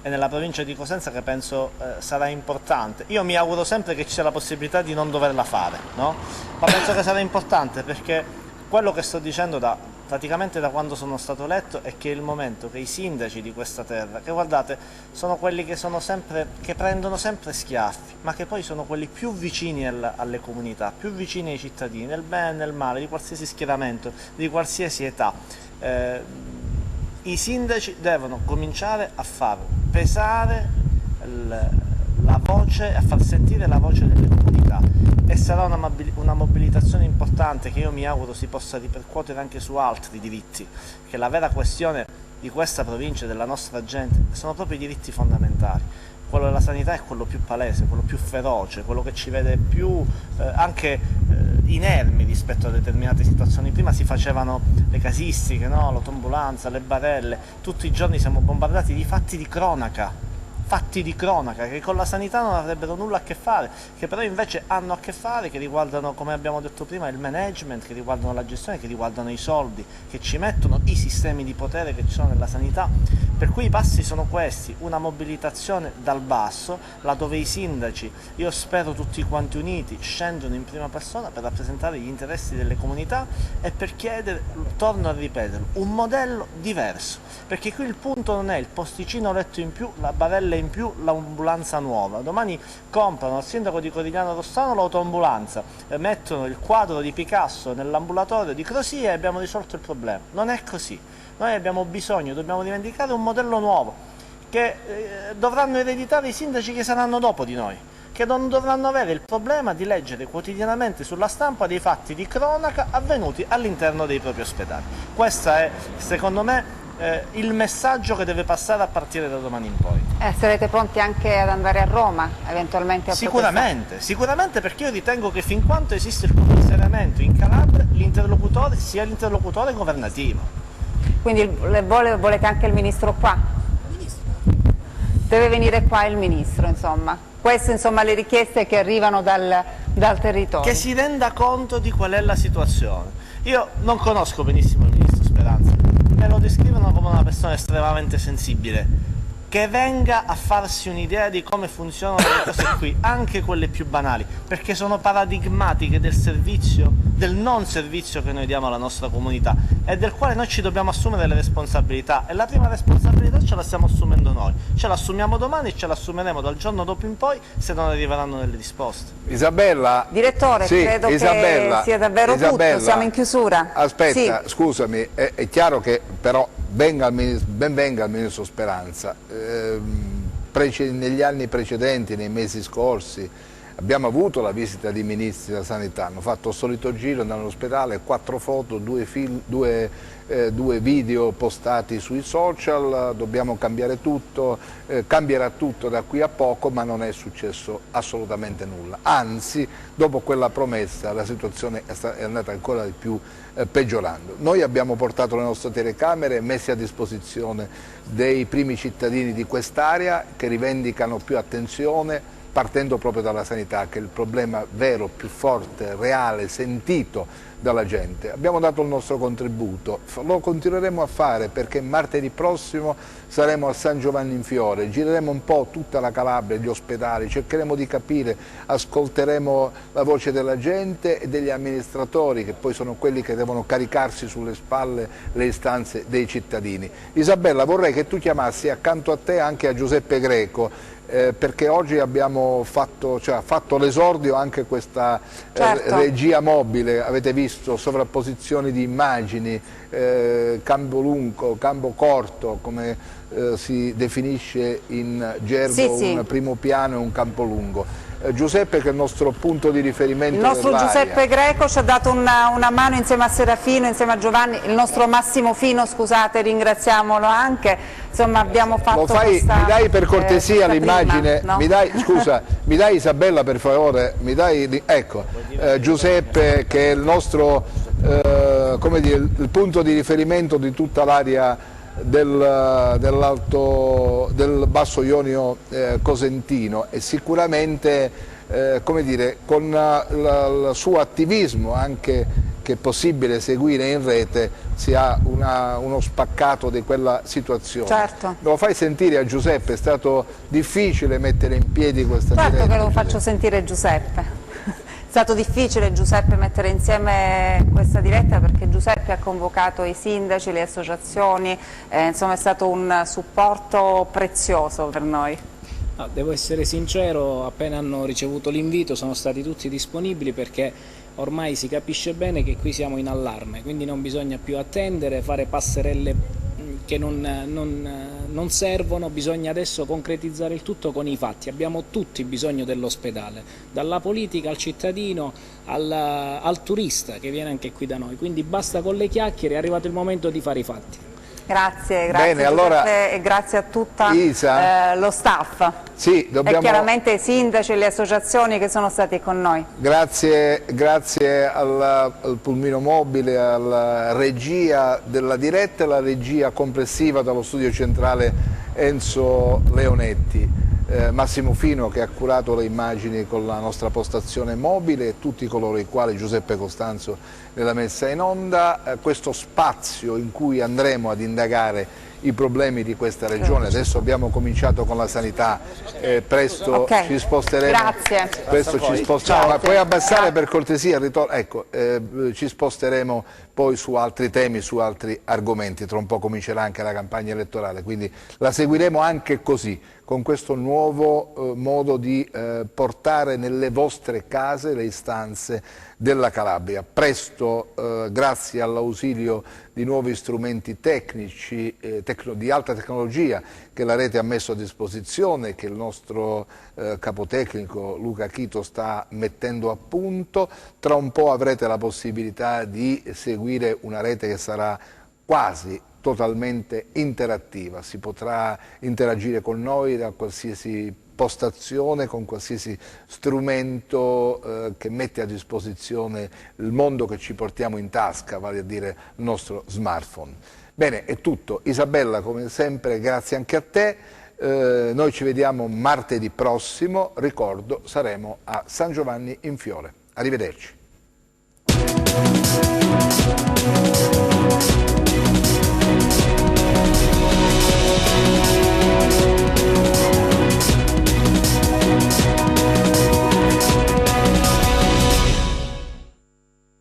e nella provincia di Cosenza che penso sarà importante. Io mi auguro sempre che ci sia la possibilità di non doverla fare, no? Ma penso che sarà importante, perché quello che sto dicendo praticamente da quando sono stato eletto è che è il momento che i sindaci di questa terra, che guardate, sono quelli che prendono sempre schiaffi, ma che poi sono quelli più vicini alle comunità, più vicini ai cittadini, nel bene e nel male, di qualsiasi schieramento, di qualsiasi età. I sindaci devono cominciare a far pesare la voce, a far sentire la voce delle comunità, e sarà una mobilitazione importante che io mi auguro si possa ripercuotere anche su altri diritti, che la vera questione di questa provincia e della nostra gente sono proprio i diritti fondamentali. Quello della sanità è quello più palese, quello più feroce, quello che ci vede più anche inermi rispetto a determinate situazioni. Prima si facevano le casistiche, no? L'autoambulanza, le barelle, tutti i giorni siamo bombardati di fatti di cronaca che con la sanità non avrebbero nulla a che fare, che però invece hanno a che fare, che riguardano, come abbiamo detto prima, il management, che riguardano la gestione, che riguardano i soldi, che ci mettono i sistemi di potere che ci sono nella sanità. Per cui i passi sono questi: una mobilitazione dal basso, laddove i sindaci, io spero tutti quanti uniti, scendono in prima persona per rappresentare gli interessi delle comunità e per chiedere, torno a ripeterlo, un modello diverso, perché qui il punto non è il posticino letto in più, la barella in più, l'ambulanza nuova. Domani comprano al sindaco di Corigliano Rossano l'autoambulanza, mettono il quadro di Picasso nell'ambulatorio di Crosia e abbiamo risolto il problema. Non è così. Noi abbiamo bisogno, dobbiamo rivendicare un modello nuovo che dovranno ereditare i sindaci che saranno dopo di noi, che non dovranno avere il problema di leggere quotidianamente sulla stampa dei fatti di cronaca avvenuti all'interno dei propri ospedali. Questo è, secondo me, il messaggio che deve passare a partire da domani in poi. Sarete pronti anche ad andare a Roma, eventualmente a Sicuramente, perché io ritengo che fin quanto esiste il commissariamento in Calabria, l'interlocutore sia l'interlocutore governativo. Quindi volete anche il ministro qua? Deve venire qua il ministro, insomma. Queste, insomma, le richieste che arrivano dal territorio. Che si renda conto di qual è la situazione. Io non conosco benissimo il ministro Speranza, me lo descrivono come una persona estremamente sensibile, che venga a farsi un'idea di come funzionano le cose qui, anche quelle più banali, perché sono paradigmatiche del servizio, del non servizio che noi diamo alla nostra comunità e del quale noi ci dobbiamo assumere le responsabilità, e la prima responsabilità ce la stiamo assumendo noi, ce l'assumiamo domani e ce l'assumeremo dal giorno dopo in poi se non arriveranno delle risposte. Isabella? Direttore, sì, credo Isabella, che sia davvero tutto, siamo in chiusura. Aspetta, sì. Scusami, è chiaro che però ben venga il ministro Speranza. Negli anni precedenti, nei mesi scorsi, abbiamo avuto la visita di ministri della sanità, hanno fatto il solito giro, andano all'ospedale, 4 foto, 2 video postati sui social, dobbiamo cambiare tutto, cambierà tutto da qui a poco, ma non è successo assolutamente nulla. Anzi, dopo quella promessa la situazione è andata ancora di più peggiorando. Noi abbiamo portato le nostre telecamere messe a disposizione dei primi cittadini di quest'area che rivendicano più attenzione, partendo proprio dalla sanità, che è il problema vero, più forte, reale, sentito dalla gente. Abbiamo dato il nostro contributo, lo continueremo a fare perché martedì prossimo saremo a San Giovanni in Fiore, gireremo un po' tutta la Calabria, gli ospedali, cercheremo di capire, ascolteremo la voce della gente e degli amministratori, che poi sono quelli che devono caricarsi sulle spalle le istanze dei cittadini. Isabella, vorrei che tu chiamassi accanto a te anche a Giuseppe Greco, perché oggi abbiamo fatto, ha fatto l'esordio anche questa regia mobile, avete visto sovrapposizioni di immagini, campo lungo, campo corto, come si definisce in gergo, sì. Un primo piano e un campo lungo. Giuseppe, che è il nostro punto di riferimento. Il nostro Giuseppe Greco ci ha dato una mano insieme a Serafino, insieme a Giovanni, il nostro Massimo Fino, scusate, ringraziamolo anche. Insomma, abbiamo fatto mi dai per cortesia l'immagine, no? mi dai Isabella per favore, ecco, Giuseppe che è il nostro, come dire, il punto di riferimento di tutta l'area del Basso Ionio Cosentino, e sicuramente come dire, con il suo attivismo anche, che è possibile seguire in rete, si ha uno spaccato di quella situazione. Certo. Lo fai sentire a Giuseppe? È stato difficile mettere in piedi questa diretta? Certo che lo faccio sentire Giuseppe. È stato difficile, Giuseppe, mettere insieme questa diretta perché Giuseppe ha convocato i sindaci, le associazioni, insomma è stato un supporto prezioso per noi. No, devo essere sincero, appena hanno ricevuto l'invito sono stati tutti disponibili, perché ormai si capisce bene che qui siamo in allarme, quindi non bisogna più attendere, fare passerelle che non servono, bisogna adesso concretizzare il tutto con i fatti. Abbiamo tutti bisogno dell'ospedale, dalla politica al cittadino al turista che viene anche qui da noi, quindi basta con le chiacchiere, è arrivato il momento di fare i fatti. Grazie, Bene, allora, e grazie a tutta lo staff sì, e chiaramente i sindaci e le associazioni che sono stati con noi. Grazie al pulmino mobile, alla regia della diretta e alla regia complessiva dallo studio centrale Enzo Leonetti. Massimo Fino che ha curato le immagini con la nostra postazione mobile e tutti coloro i quali, Giuseppe Costanzo nella messa in onda, questo spazio in cui andremo ad indagare i problemi di questa regione. Adesso abbiamo cominciato con la sanità, presto ci sposteremo. Grazie. Presto ci sposteremo, ma puoi abbassare per cortesia il ritorno? Ecco, ci sposteremo poi su altri temi, su altri argomenti. Tra un po' comincerà anche la campagna elettorale, quindi la seguiremo anche così, con questo nuovo modo di portare nelle vostre case le istanze della Calabria. Presto, grazie all'ausilio di nuovi strumenti tecnici, di alta tecnologia che la rete ha messo a disposizione, che il nostro capotecnico Luca Chito sta mettendo a punto, tra un po' avrete la possibilità di seguire una rete che sarà quasi totalmente interattiva, si potrà interagire con noi da qualsiasi postazione, con qualsiasi strumento che mette a disposizione il mondo che ci portiamo in tasca, vale a dire il nostro smartphone. Bene, è tutto. Isabella, come sempre, grazie anche a te. Noi ci vediamo martedì prossimo, ricordo, saremo a San Giovanni in Fiore. Arrivederci.